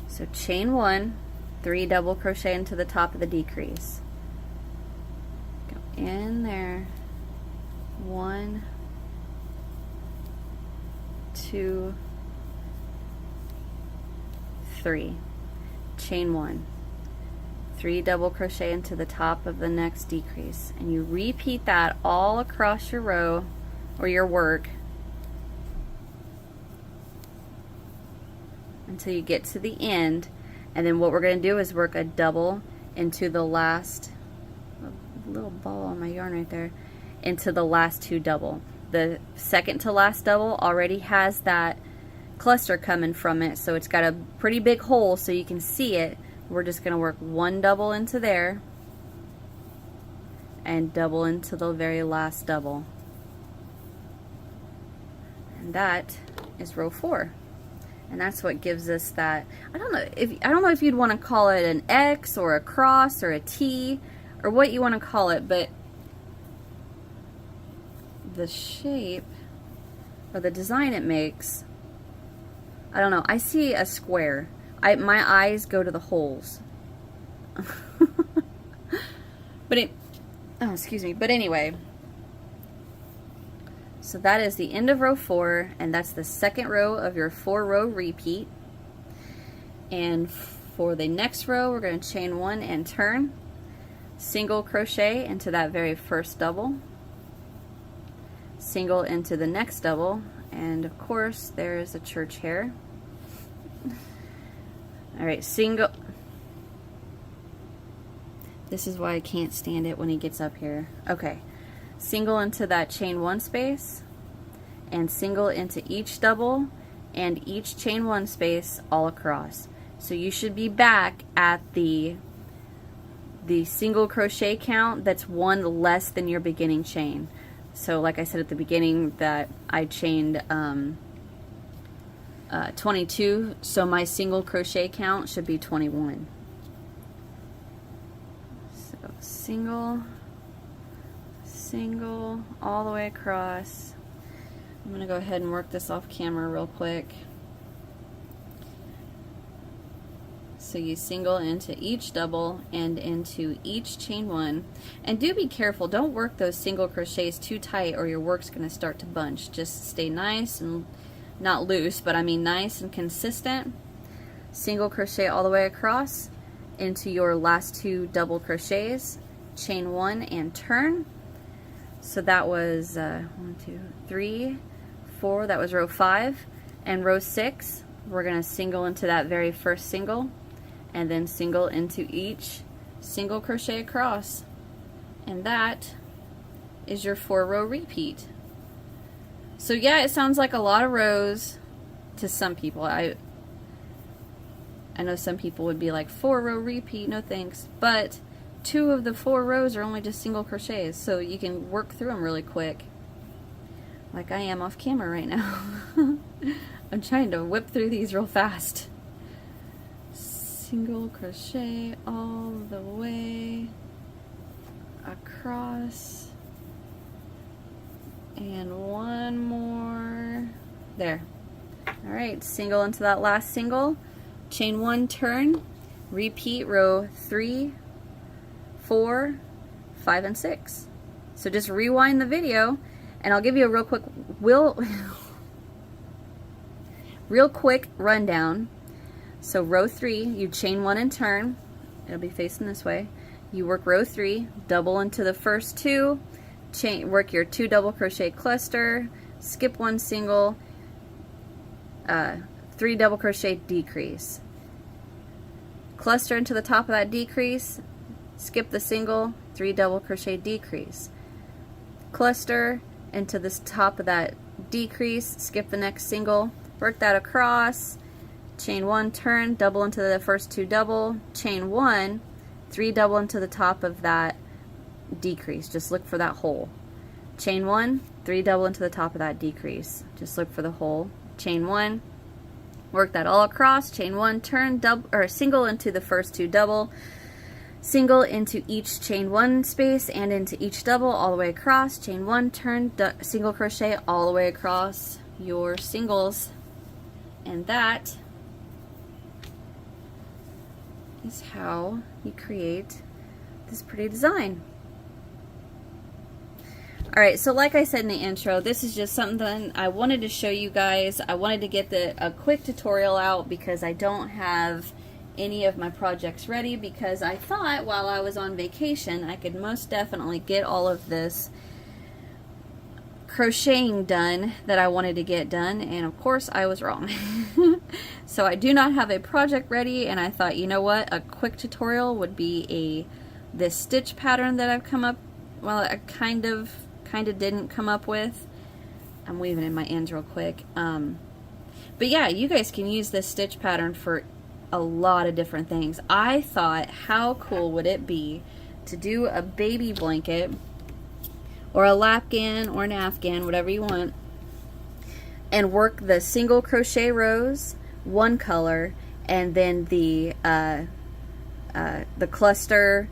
so chain 1, 3 double crochet into the top of the decrease. Go in there. 1, 2, 3. Chain 1, 3 double crochet into the top of the next decrease, and you repeat that all across your row or your work until you get to the end. And then what we're going to do is work a double into the last, a little ball on my yarn right there, into the last 2 double. The second to last double already has that cluster coming from it, so it's got a pretty big hole so you can see it. We're just going to work 1 double into there and double into the very last double. And that is row 4. And that's what gives us that, I don't know if you'd want to call it an X or a cross or a T or what you want to call it, but the shape or the design it makes, I don't know. I see a square. My eyes go to the holes. But anyway, so that is the end of row 4, and that's the second row of your 4-row repeat. And for the next row, we're going to chain 1 and turn, single crochet into that very first double, single into the next double, and of course there is a church hare. Alright, single. This is why I can't stand it when he gets up here. Okay, single into that chain 1 space, and single into each double and each chain 1 space all across. So you should be back at the single crochet count that's 1 less than your beginning chain. So like I said at the beginning that I chained 22, so my single crochet count should be 21. So single, single, all the way across. I'm going to go ahead and work this off camera real quick. So you single into each double and into each chain 1. And do be careful, don't work those single crochets too tight or your work's going to start to bunch. Just stay nice and not loose, but I mean nice and consistent. Single crochet all the way across into your last 2 double crochets, chain 1 and turn. So that was 1, 2, 3, 4, that was row 5. And row 6, we're going to single into that very first single and then single into each single crochet across. And that is your 4-row repeat. So yeah, it sounds like a lot of rows to some people. I know some people would be like, 4-row repeat, no thanks. But 2 of the 4 rows are only just single crochets, so you can work through them really quick. Like I am off camera right now. I'm trying to whip through these real fast. Single crochet all the way across. And 1 more. There. Alright, single into that last single. Chain 1, turn. Repeat row 3, 4, 5, and 6. So just rewind the video and I'll give you a real quick rundown. So row 3, you chain 1 and turn, It'll be facing this way. You work row 3, double into the first 2, work your 2 double crochet cluster, skip 1 single, 3 double crochet decrease. Cluster into the top of that decrease, skip the single, 3 double crochet decrease. Cluster into the top of that decrease, skip the next single, work that across, chain 1, turn, double into the first 2 double, chain 1, 3 double into the top of that decrease. Just look for that hole. Chain 1, 3 double into the top of that decrease. Just look for the hole. Chain 1, work that all across, chain 1, turn, double or single into the first 2 double, single into each chain 1 space and into each double all the way across, chain 1, turn, single crochet all the way across your singles. And that is how you create this pretty design. Alright, so like I said in the intro, this is just something I wanted to show you guys. I wanted to get a quick tutorial out because I don't have any of my projects ready, because I thought while I was on vacation I could most definitely get all of this crocheting done that I wanted to get done, and of course I was wrong. So I do not have a project ready, and I thought, you know what, a quick tutorial would be this stitch pattern that I've come up, well, I kind of didn't come up with. I'm weaving in my ends real quick. But yeah, you guys can use this stitch pattern for a lot of different things. I thought, how cool would it be to do a baby blanket or a lapgan or an afghan, whatever you want, and work the single crochet rows, one color, and then the cluster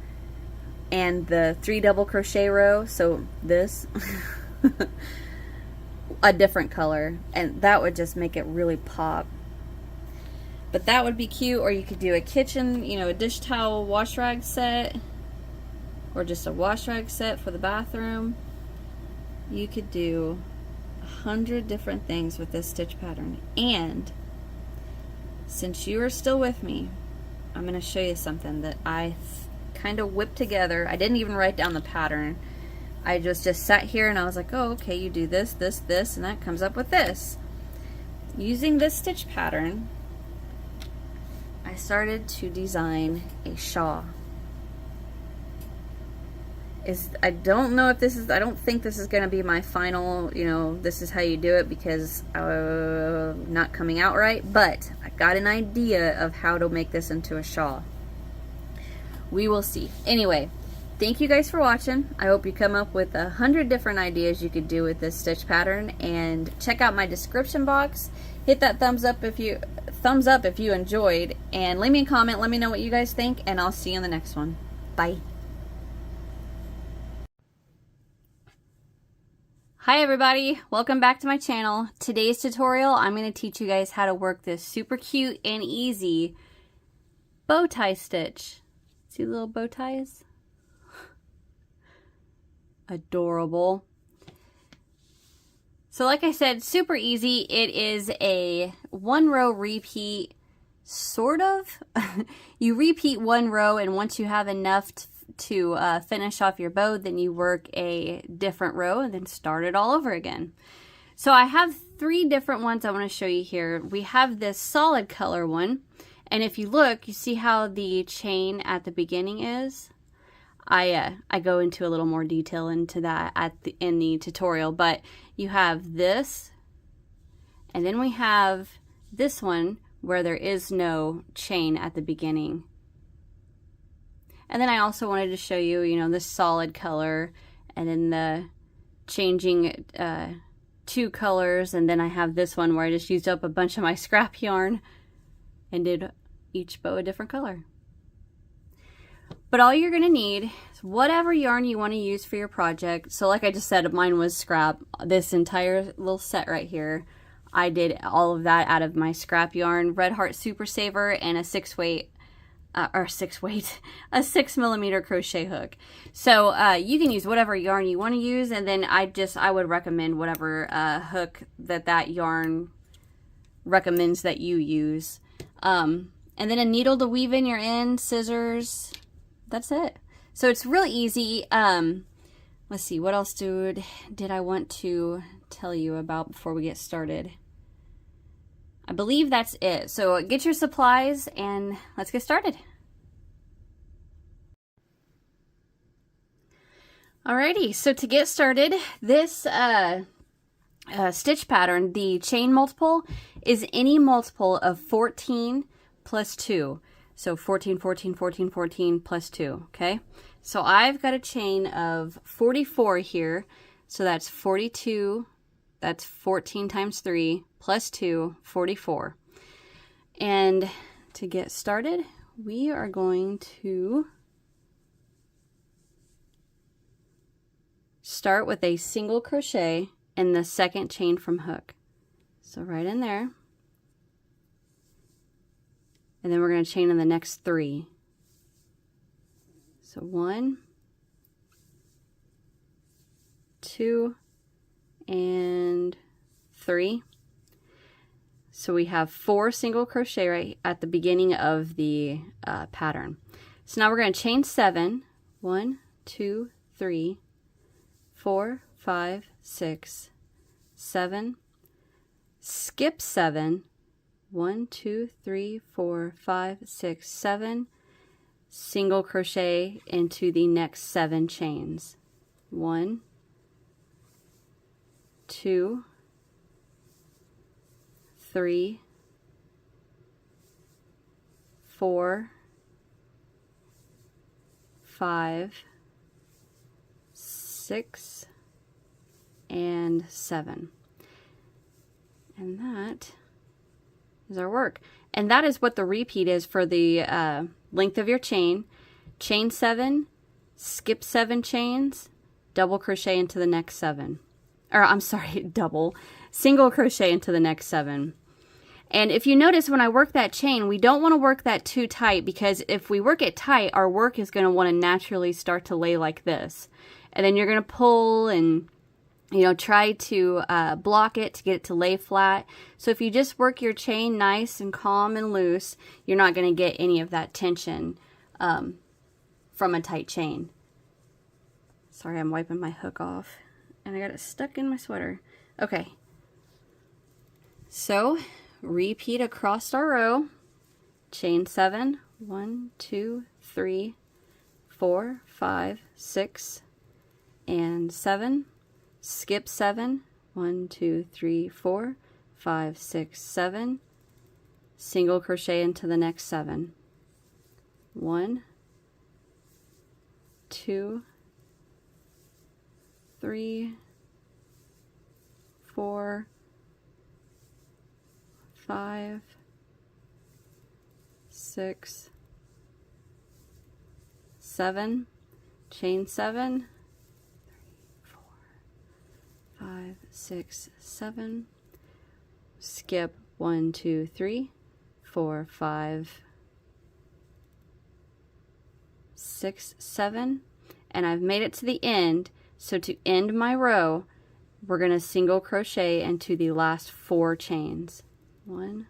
and the 3 double crochet row, so this a different color, and that would just make it really pop. But that would be cute. Or you could do a kitchen, you know, a dish towel wash rag set, or just a wash rag set for the bathroom. You could do 100 different things with this stitch pattern. And since you are still with me, I'm going to show you something that I kind of whipped together. I didn't even write down the pattern. I just sat here and I was like, oh, okay, you do this, this, this, and that comes up with this. Using this stitch pattern, I started to design a shawl. I don't know if this is, I don't think this is going to be my final, you know, this is how you do it, because not coming out right, but I got an idea of how to make this into a shawl. We will see. Anyway, thank you guys for watching. I hope you come up with 100 different ideas you could do with this stitch pattern, and check out my description box. Hit that thumbs up if you enjoyed, and leave me a comment. Let me know what you guys think, and I'll see you in the next one. Bye. Hi everybody, welcome back to my channel. Today's tutorial, I'm going to teach you guys how to work this super cute and easy bow tie stitch. See the little bow ties? Adorable. So like I said, super easy. It is a 1 row repeat, sort of. You repeat 1 row, and once you have enough to finish off your bow, then you work a different row and then start it all over again. So I have 3 different ones I want to show you here. We have this solid color one, and if you look, you see how the chain at the beginning is. I go into a little more detail into that in the tutorial, but you have this, and then we have this one where there is no chain at the beginning. And then I also wanted to show you, you know, this solid color, and then the changing 2 colors, and then I have this one where I just used up a bunch of my scrap yarn and did each bow a different color. But all you're going to need is whatever yarn you want to use for your project. So like I just said, mine was scrap. This entire little set right here, I did all of that out of my scrap yarn, Red Heart Super Saver, and a 6mm crochet hook. So you can use whatever yarn you want to use, and then I would recommend whatever hook that yarn recommends that you use. and then a needle to weave in your end, scissors. That's it. So it's really easy. Let's see, what else did I want to tell you about before we get started? I believe that's it. So get your supplies and let's get started. Alrighty, so to get started, this stitch pattern, the chain multiple, is any multiple of 14 plus 2. So 14, 14, 14, 14 plus 2, okay? So I've got a chain of 44 here, so that's 42, that's 14 times 3, plus 2, 44. And to get started, we are going to start with a single crochet in the second chain from hook. So right in there. And then we're going to chain in the next 3. So 1, 2, and 3. So we have 4 single crochet right at the beginning of the pattern. So now we're going to chain 7. 1, 2, 3, 4, 5, 6, 7. Skip 7. 1, 2, 3, 4, 5, 6, 7. Single crochet into the next 7 chains. 1, 2, 3, 4, 5, 6, and 7. And that is our work. And that is what the repeat is for the length of your chain. Chain 7, skip 7 chains, double crochet into the next 7. Or I'm sorry, single crochet into the next 7. And if you notice when I work that chain, we don't want to work that too tight, because if we work it tight, our work is going to want to naturally start to lay like this. And then you're going to pull and try to block it to get it to lay flat. So if you just work your chain nice and calm and loose, you're not going to get any of that tension from a tight chain. Sorry, I'm wiping my hook off and I got it stuck in my sweater. Okay. So repeat across our row. Chain 7. 1, 2, 3, 4, 5, 6, and 7. Skip 7. 1, 2, 3, 4, 5, 6, 7. Single crochet into the next 7. 1, 2, 3, 4, 5, 6, 7. Chain 7. 5, 6, 7. Skip 1, 2, 3, 4, 5, 6, 7. And I've made it to the end. So to end my row, we're going to single crochet into the last 4 chains. 1,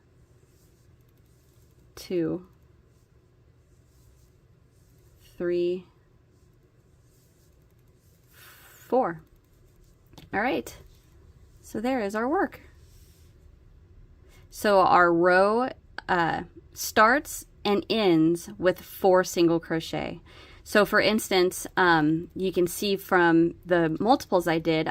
2, 3, 4. All right, so there is our work. So our row starts and ends with 4 single crochet. So for instance, you can see from the multiples I did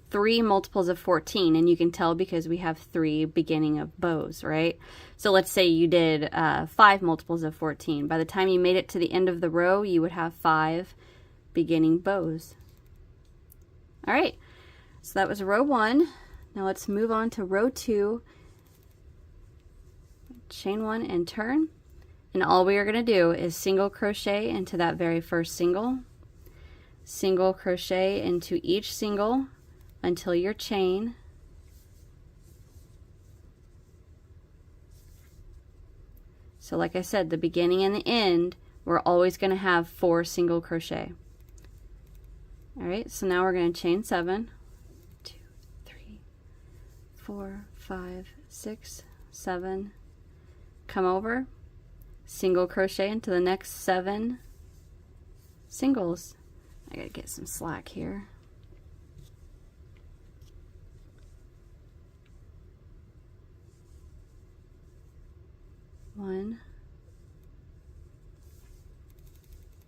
3 multiples of 14, and you can tell because we have 3 beginning of bows, right? So let's say you did 5 multiples of 14. By the time you made it to the end of the row, you would have 5 beginning bows. All right, so that was row 1. Now let's move on to row 2. Chain 1 and turn. And all we are going to do is single crochet into that very first single. Single crochet into each single until your chain. So like I said, the beginning and the end, we're always going to have 4 single crochet. All right, so now we're going to chain 7, 2, 3, 4, 5, 6, 7, come over, single crochet into the next 7 singles. I gotta get some slack here. One,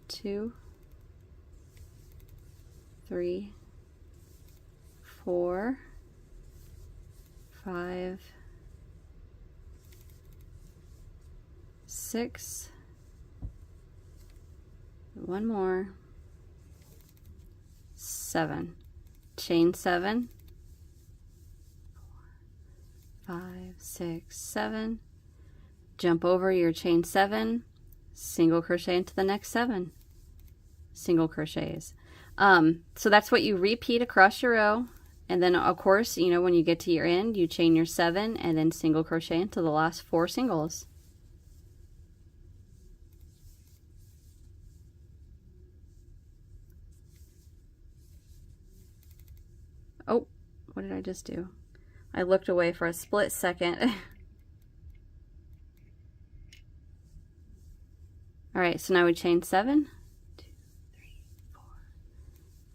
2, 3, 4, 5, 6, one more, 7, chain 7, 4, 5, 6, 7, jump over your chain 7, single crochet into the next 7 single crochets. So that's what you repeat across your row, and then of course, you know, when you get to your end, you chain your 7 and then single crochet into the last 4 singles. Oh, what did I just do? I looked away for a split second. All right, so now we chain 7, 2, 3,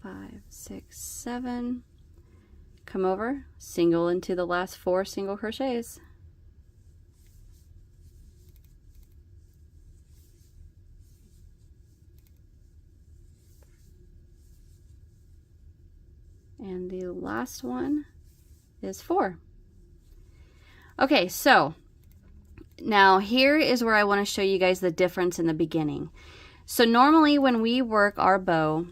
4, 5, 6, 7. Come over, single into the last 4 single crochets. And the last one is 4. Okay, so now here is where I want to show you guys the difference in the beginning. So normally when we work our bow,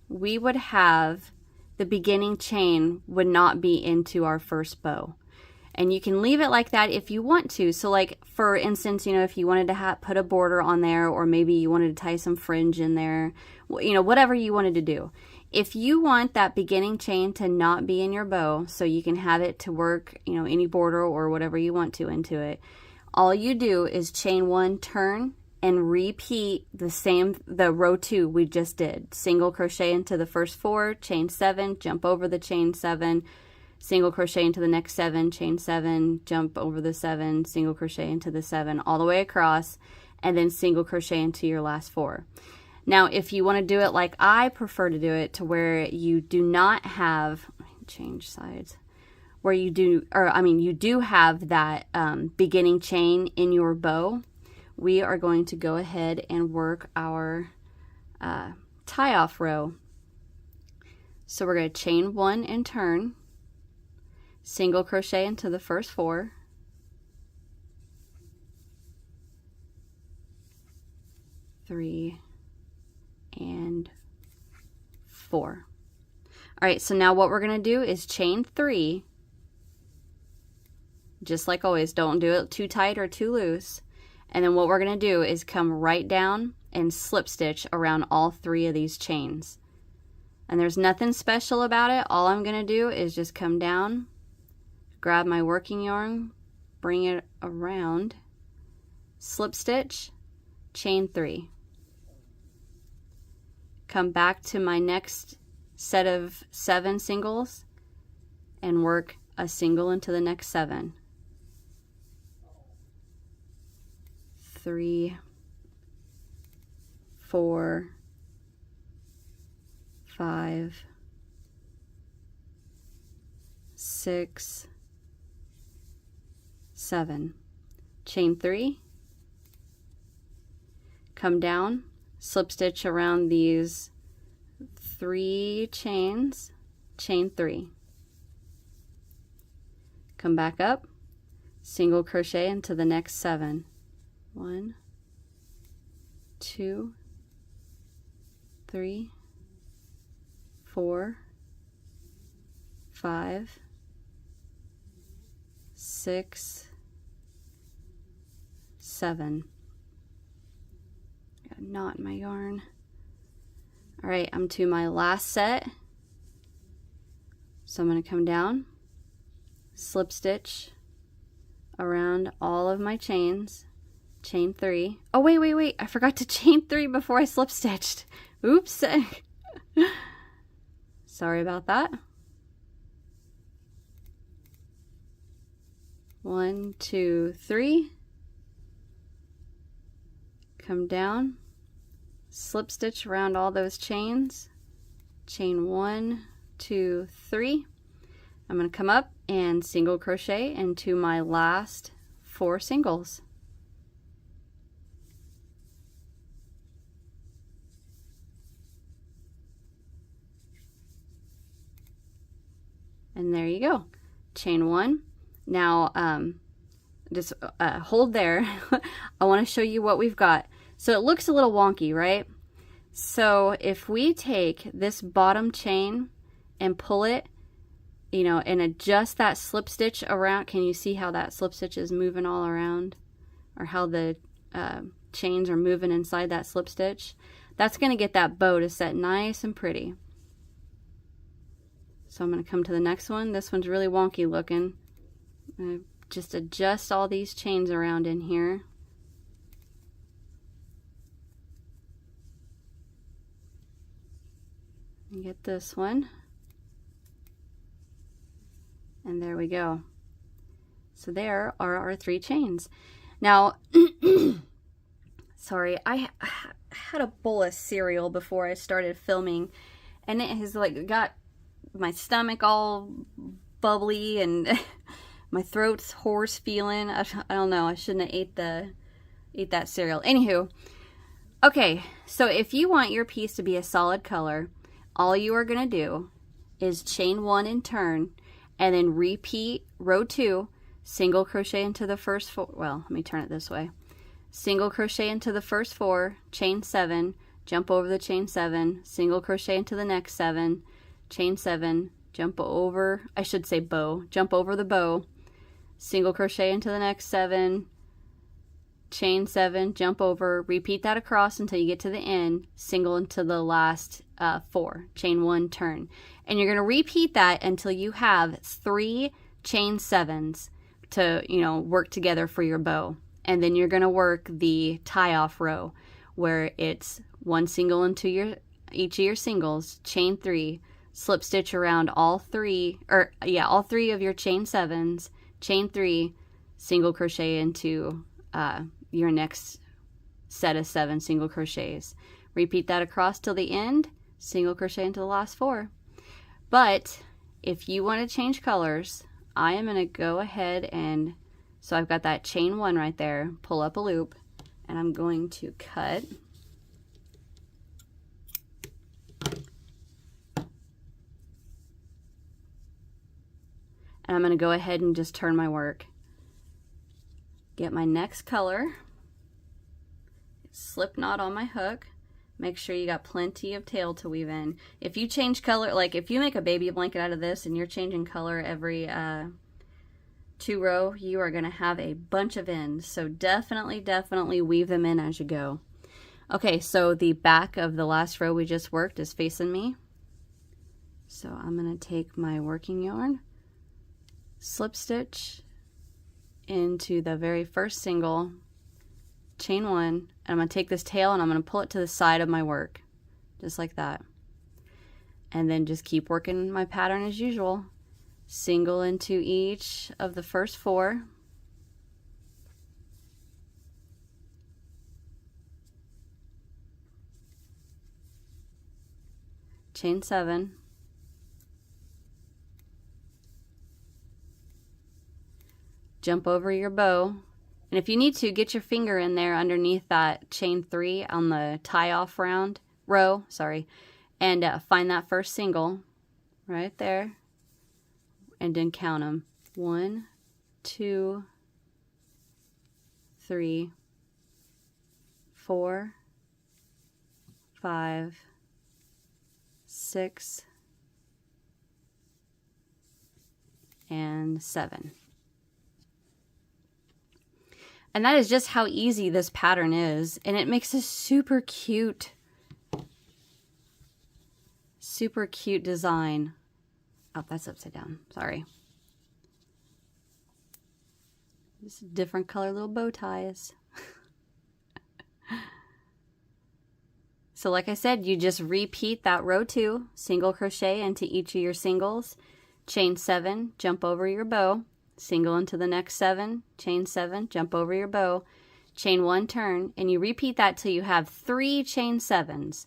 we would have the beginning chain would not be into our first bow. And you can leave it like that if you want to. So like for instance, you know, if you wanted to put a border on there, or maybe you wanted to tie some fringe in there, you know, whatever you wanted to do. If you want that beginning chain to not be in your bow, so you can have it to work, you know, any border or whatever you want to into it, all you do is chain 1, turn, and repeat the row 2 we just did. Single crochet into the first 4, chain 7, jump over the chain 7, single crochet into the next 7, chain 7, jump over the 7, single crochet into the 7, all the way across, and then single crochet into your last 4. Now, if you want to do it like I prefer to do it, to where you do not have, change sides, where you do, or I mean, you do have that beginning chain in your bow, we are going to go ahead and work our tie-off row. So we're going to chain 1 and turn, single crochet into the first 4, three, and 4. All right, so now what we're going to do is chain 3, just like always. Don't do it too tight or too loose. And then what we're going to do is come right down and slip stitch around all 3 of these chains. And there's nothing special about it. All I'm going to do is just come down, grab my working yarn, bring it around, slip stitch, chain 3. Come back to my next set of 7 singles and work a single into the next 7. 3, 4, 5, 6, 7. Chain 3. Come down, slip stitch around these 3 chains, chain 3. Come back up, single crochet into the next 7. 1, 2, 3, 4, 5, 6, 7. Got a knot in my yarn. All right, I'm to my last set. So I'm going to come down, slip stitch around all of my chains, chain 3. Oh, wait, I forgot to chain 3 before I slip stitched. Oops. Sorry about that. 1, 2, 3. come down, slip stitch around all those chains, chain 1, 2, 3. I'm going to come up and single crochet into my last 4 singles. And there you go, chain 1. Now just hold there. I want to show you what we've got. So it looks a little wonky, right? So if we take this bottom chain and pull it, you know, and adjust that slip stitch around, can you see how that slip stitch is moving all around, or how the chains are moving inside that slip stitch? That's going to get that bow to set nice and pretty. So I'm going to come to the next one. This one's really wonky looking. I'm going to just adjust all these chains around in here. And get this one. And there we go. So there are our 3 chains. Now, sorry, I had a bowl of cereal before I started filming, and it has like got my stomach all bubbly and my throat's hoarse feeling. I don't know, I shouldn't have ate that cereal. Anywho, okay, so if you want your piece to be a solid color, all you are going to do is chain 1 and turn, and then repeat row 2, single crochet into the first 4, well, let me turn it this way, single crochet into the first 4, chain 7, jump over the chain 7, single crochet into the next 7, chain 7, jump over, I should say bow, jump over the bow, single crochet into the next 7, chain 7, jump over, repeat that across until you get to the end, single into the last 4, chain 1, turn. And you're going to repeat that until you have 3 chain 7s to, you know, work together for your bow. And then you're going to work the tie-off row where it's 1 single into each of your singles, chain 3, slip stitch around all 3 of your chain 7s, chain 3, single crochet into your next set of 7 single crochets. Repeat that across till the end, single crochet into the last 4. But if you want to change colors, I am going to go ahead and, so I've got that chain 1 right there, pull up a loop, and I'm going to cut. And I'm going to go ahead and just turn my work. Get my next color, slip knot on my hook. Make sure you got plenty of tail to weave in. If you change color, like if you make a baby blanket out of this and you're changing color every 2 row, you are going to have a bunch of ends. So definitely weave them in as you go. Okay, so the back of the last row we just worked is facing me. So I'm going to take my working yarn, slip stitch into the very first single, chain 1, and I'm going to take this tail and I'm going to pull it to the side of my work, just like that. And then just keep working my pattern as usual. Single into each of the first 4. Chain 7. Jump over your bow. And if you need to, get your finger in there underneath that chain 3 on the tie-off row, and find that first single right there, and then count them. 1, 2, 3, 4, 5, 6, and 7. And that is just how easy this pattern is. And it makes a super cute design. Oh, that's upside down. Sorry. Just different color little bow ties. So like I said, you just repeat that row 2, single crochet into each of your singles, chain 7, jump over your bow, single into the next 7, chain 7, jump over your bow, chain 1, turn, and you repeat that till you have 3 chain 7s,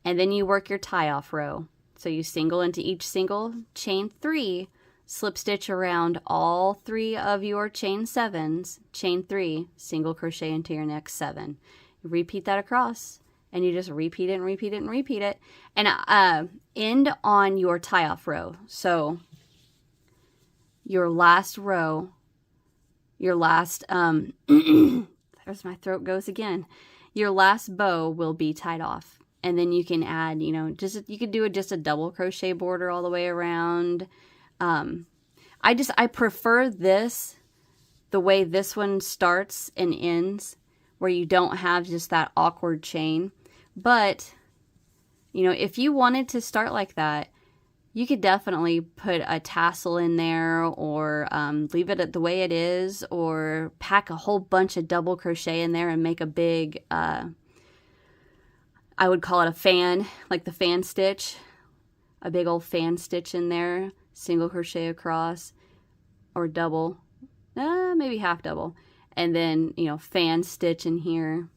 and then you work your tie off row. So you single into each single, chain 3, slip stitch around all 3 of your chain 7s, chain 3, single crochet into your next 7. You repeat that across, and you just repeat it and repeat it and repeat it, and end on your tie off row. So your last row, your last there's my throat goes again. Your last bow will be tied off. And then you can add, you know, you could do just a double crochet border all the way around. I prefer this, the way this one starts and ends, where you don't have just that awkward chain. But, you know, if you wanted to start like that, you could definitely put a tassel in there, or leave it the way it is, or pack a whole bunch of double crochet in there and make a big, I would call it a fan, like the fan stitch, a big old fan stitch in there, single crochet across, or double, maybe half double, and then, you know, fan stitch in here.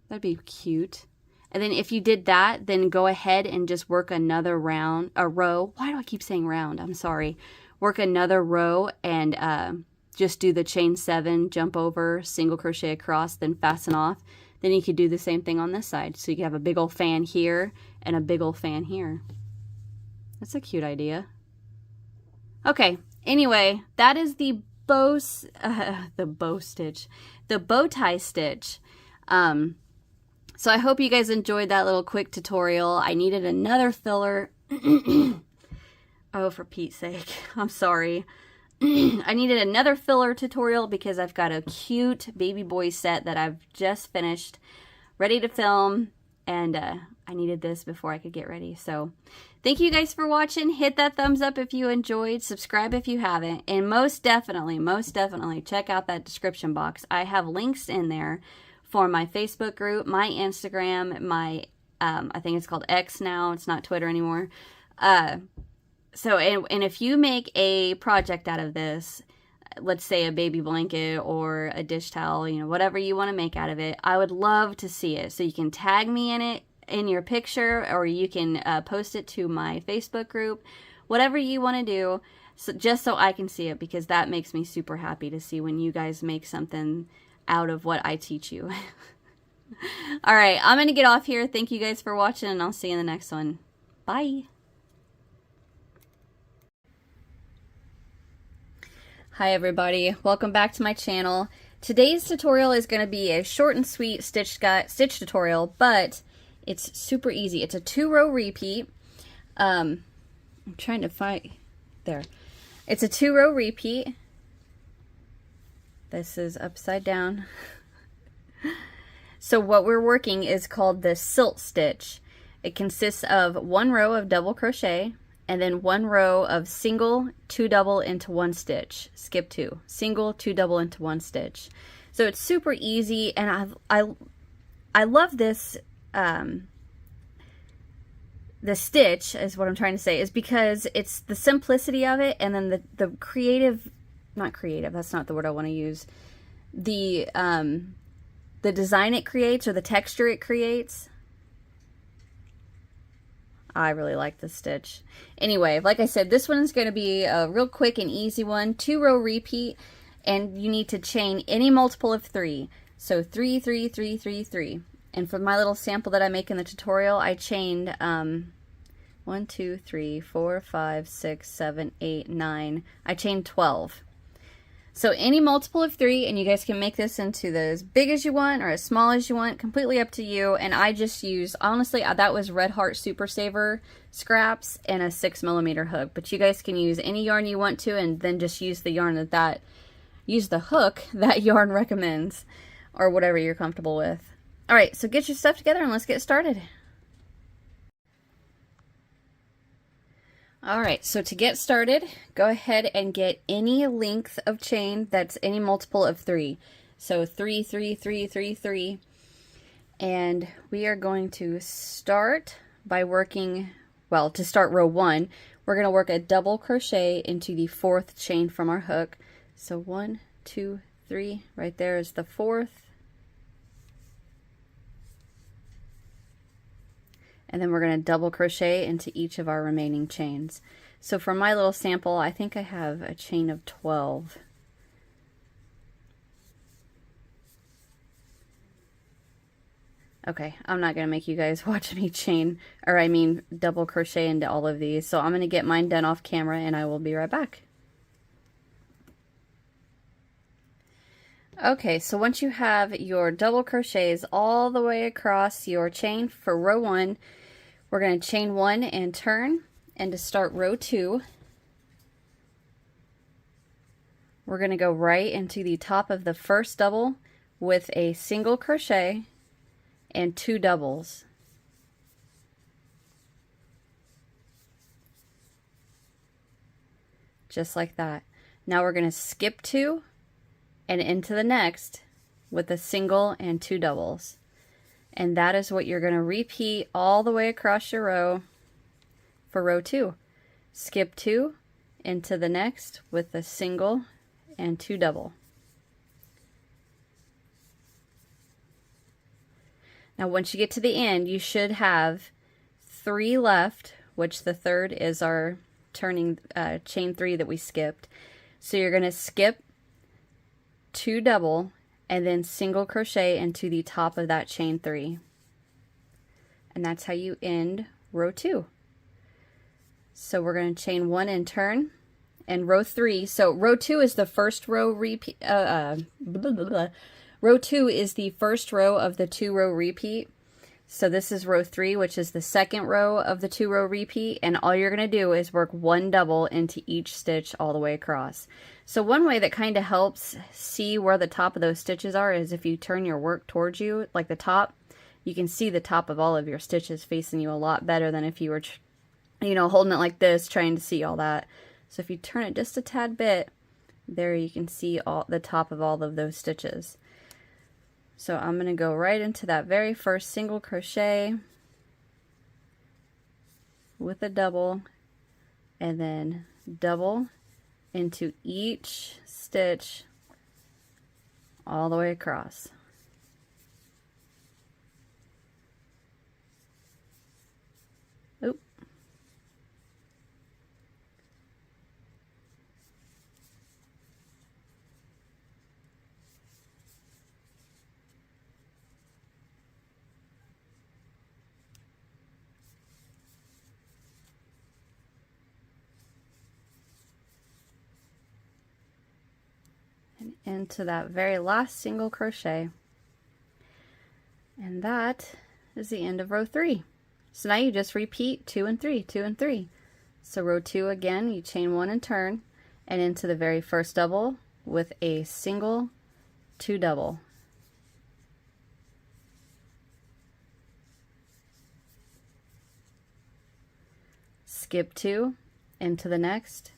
That'd be cute. And then if you did that, then go ahead and just work another row. Why do I keep saying round? I'm sorry. Work another row and just do the chain 7, jump over, single crochet across, then fasten off. Then you could do the same thing on this side. So you can have a big old fan here and a big old fan here. That's a cute idea. Okay, anyway, that is the bow tie stitch. So I hope you guys enjoyed that little quick tutorial. I needed another filler. Oh, for Pete's sake, I'm sorry. I needed another filler tutorial because I've got a cute baby boy set that I've just finished, ready to film, and I needed this before I could get ready. So thank you guys for watching. Hit that thumbs up if you enjoyed, subscribe if you haven't, and most definitely check out that description box. I have links in there for my Facebook group, my Instagram, my I think it's called X now, it's not Twitter anymore. So, and if you make a project out of this, let's say a baby blanket or a dish towel, you know, whatever you want to make out of it, I would love to see it. So you can tag me in it, in your picture, or you can post it to my Facebook group, whatever you want to do, so just so I can see it, because that makes me super happy to see when you guys make something out of what I teach you. All right, I'm going to get off here. Thank you guys for watching, and I'll see you in the next one. Bye. Hi everybody, welcome back to my channel. Today's tutorial is going to be a short and sweet stitch tutorial, but it's super easy. It's a 2-row repeat. I'm trying to find, there. It's a 2-row repeat. This is upside down. So what we're working is called the silt stitch. It consists of 1 row of double crochet, and then 1 row of single, 2 double into 1 stitch. Skip 2. Single, 2 double into 1 stitch. So it's super easy, and I love this. The stitch is what I'm trying to say, is because it's the simplicity of it, and then the creative, not creative, that's not the word I want to use. The design it creates, or the texture it creates. I really like this stitch. Anyway, like I said, this one is going to be a real quick and easy one. 2-row repeat, and you need to chain any multiple of 3. So 3, 3, 3, 3, 3. And for my little sample that I make in the tutorial, I chained 1, 2, 3, 4, 5, 6, 7, 8, 9. I chained 12. So any multiple of 3, and you guys can make this into as big as you want or as small as you want, completely up to you. And I just used, honestly, that was Red Heart Super Saver scraps and a 6mm hook. But you guys can use any yarn you want to, and then just use the yarn use the hook that yarn recommends, or whatever you're comfortable with. All right, so get your stuff together and let's get started. All right, so to get started, go ahead and get any length of chain that's any multiple of 3. So 3, 3, 3, 3, 3. And we are going to start by working, well, to start row 1, we're going to work a double crochet into the 4th chain from our hook. So 1, 2, 3 right there is the 4th, and then we're going to double crochet into each of our remaining chains. So for my little sample, I think I have a chain of 12. Okay, I'm not going to make you guys watch me double crochet into all of these. So I'm going to get mine done off camera and I will be right back. Okay, so once you have your double crochets all the way across your chain for row 1, we're going to chain 1 and turn, and to start row 2, we're going to go right into the top of the first double with a single crochet and 2 doubles. Just like that. Now we're going to skip 2 and into the next with a single and 2 doubles. And that is what you're going to repeat all the way across your row for row 2. Skip 2 into the next with a single and 2 double. Now once you get to the end, you should have 3 left, which the third is our turning chain 3 that we skipped. So you're going to skip 2 double and then single crochet into the top of that chain 3. And that's how you end row 2. So we're going to chain 1 and turn, and row 3. So row 2 is the first row repeat. Row 2 is the first row of the 2-row repeat. So this is row 3, which is the second row of the 2-row repeat, and all you're going to do is work 1 double into each stitch all the way across. So one way that kind of helps see where the top of those stitches are is if you turn your work towards you, like the top, you can see the top of all of your stitches facing you a lot better than if you were, holding it like this, trying to see all that. So if you turn it just a tad bit, there you can see all the top of all of those stitches. So I'm going to go right into that very first single crochet with a double, and then double into each stitch all the way across. Oop. Into that very last single crochet, and that is the end of row 3. So now you just repeat 2 and 3, 2 and 3. So row 2 again, you chain 1 and turn, and into the very first double with a single 2 double. Skip 2 into the next,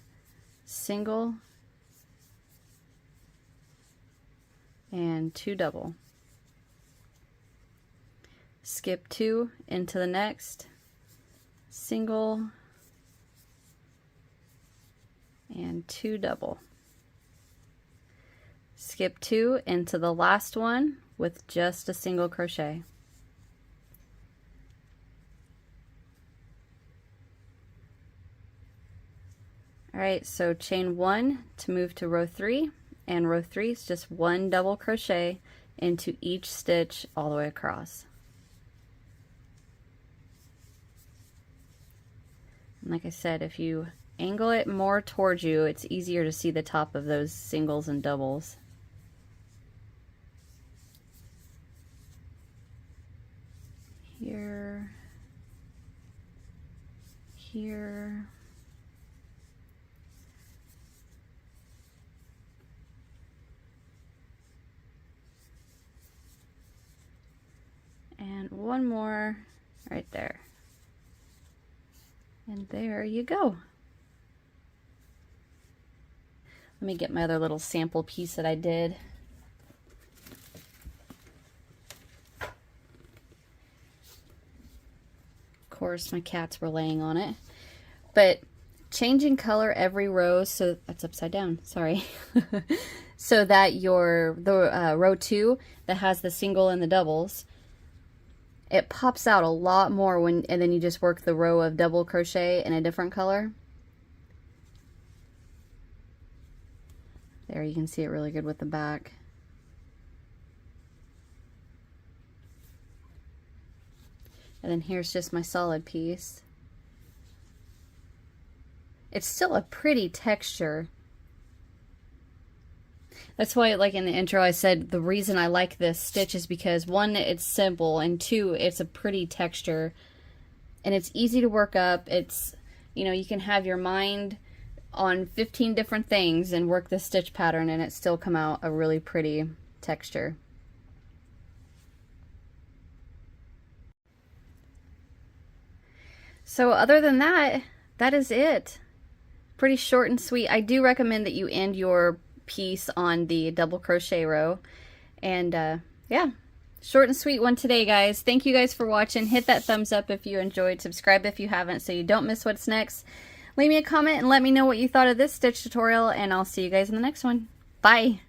single and 2 double. Skip 2 into the next, single and 2 double. Skip 2 into the last one with just a single crochet. Alright, so chain 1 to move to row 3. And row 3 is just 1 double crochet into each stitch all the way across. And like I said, if you angle it more towards you, it's easier to see the top of those singles and doubles. Here, here, and one more right there. And there you go. Let me get my other little sample piece that I did. Of course, my cats were laying on it. But changing color every row, so that's upside down, sorry. so that the row 2 that has the single and the doubles, it pops out a lot more and then you just work the row of double crochet in a different color. There, you can see it really good with the back. And then here's just my solid piece. It's still a pretty texture. That's why, like in the intro, I said the reason I like this stitch is because 1, it's simple, and 2, it's a pretty texture. And it's easy to work up. It's, you know, you can have your mind on 15 different things and work the stitch pattern and it still come out a really pretty texture. So other than that, that is it. Pretty short and sweet. I do recommend that you end your piece on the double crochet row. And yeah, short and sweet one today, guys. Thank you guys for watching. Hit that thumbs up if you enjoyed. Subscribe if you haven't so you don't miss what's next. Leave me a comment and let me know what you thought of this stitch tutorial, and I'll see you guys in the next one. Bye!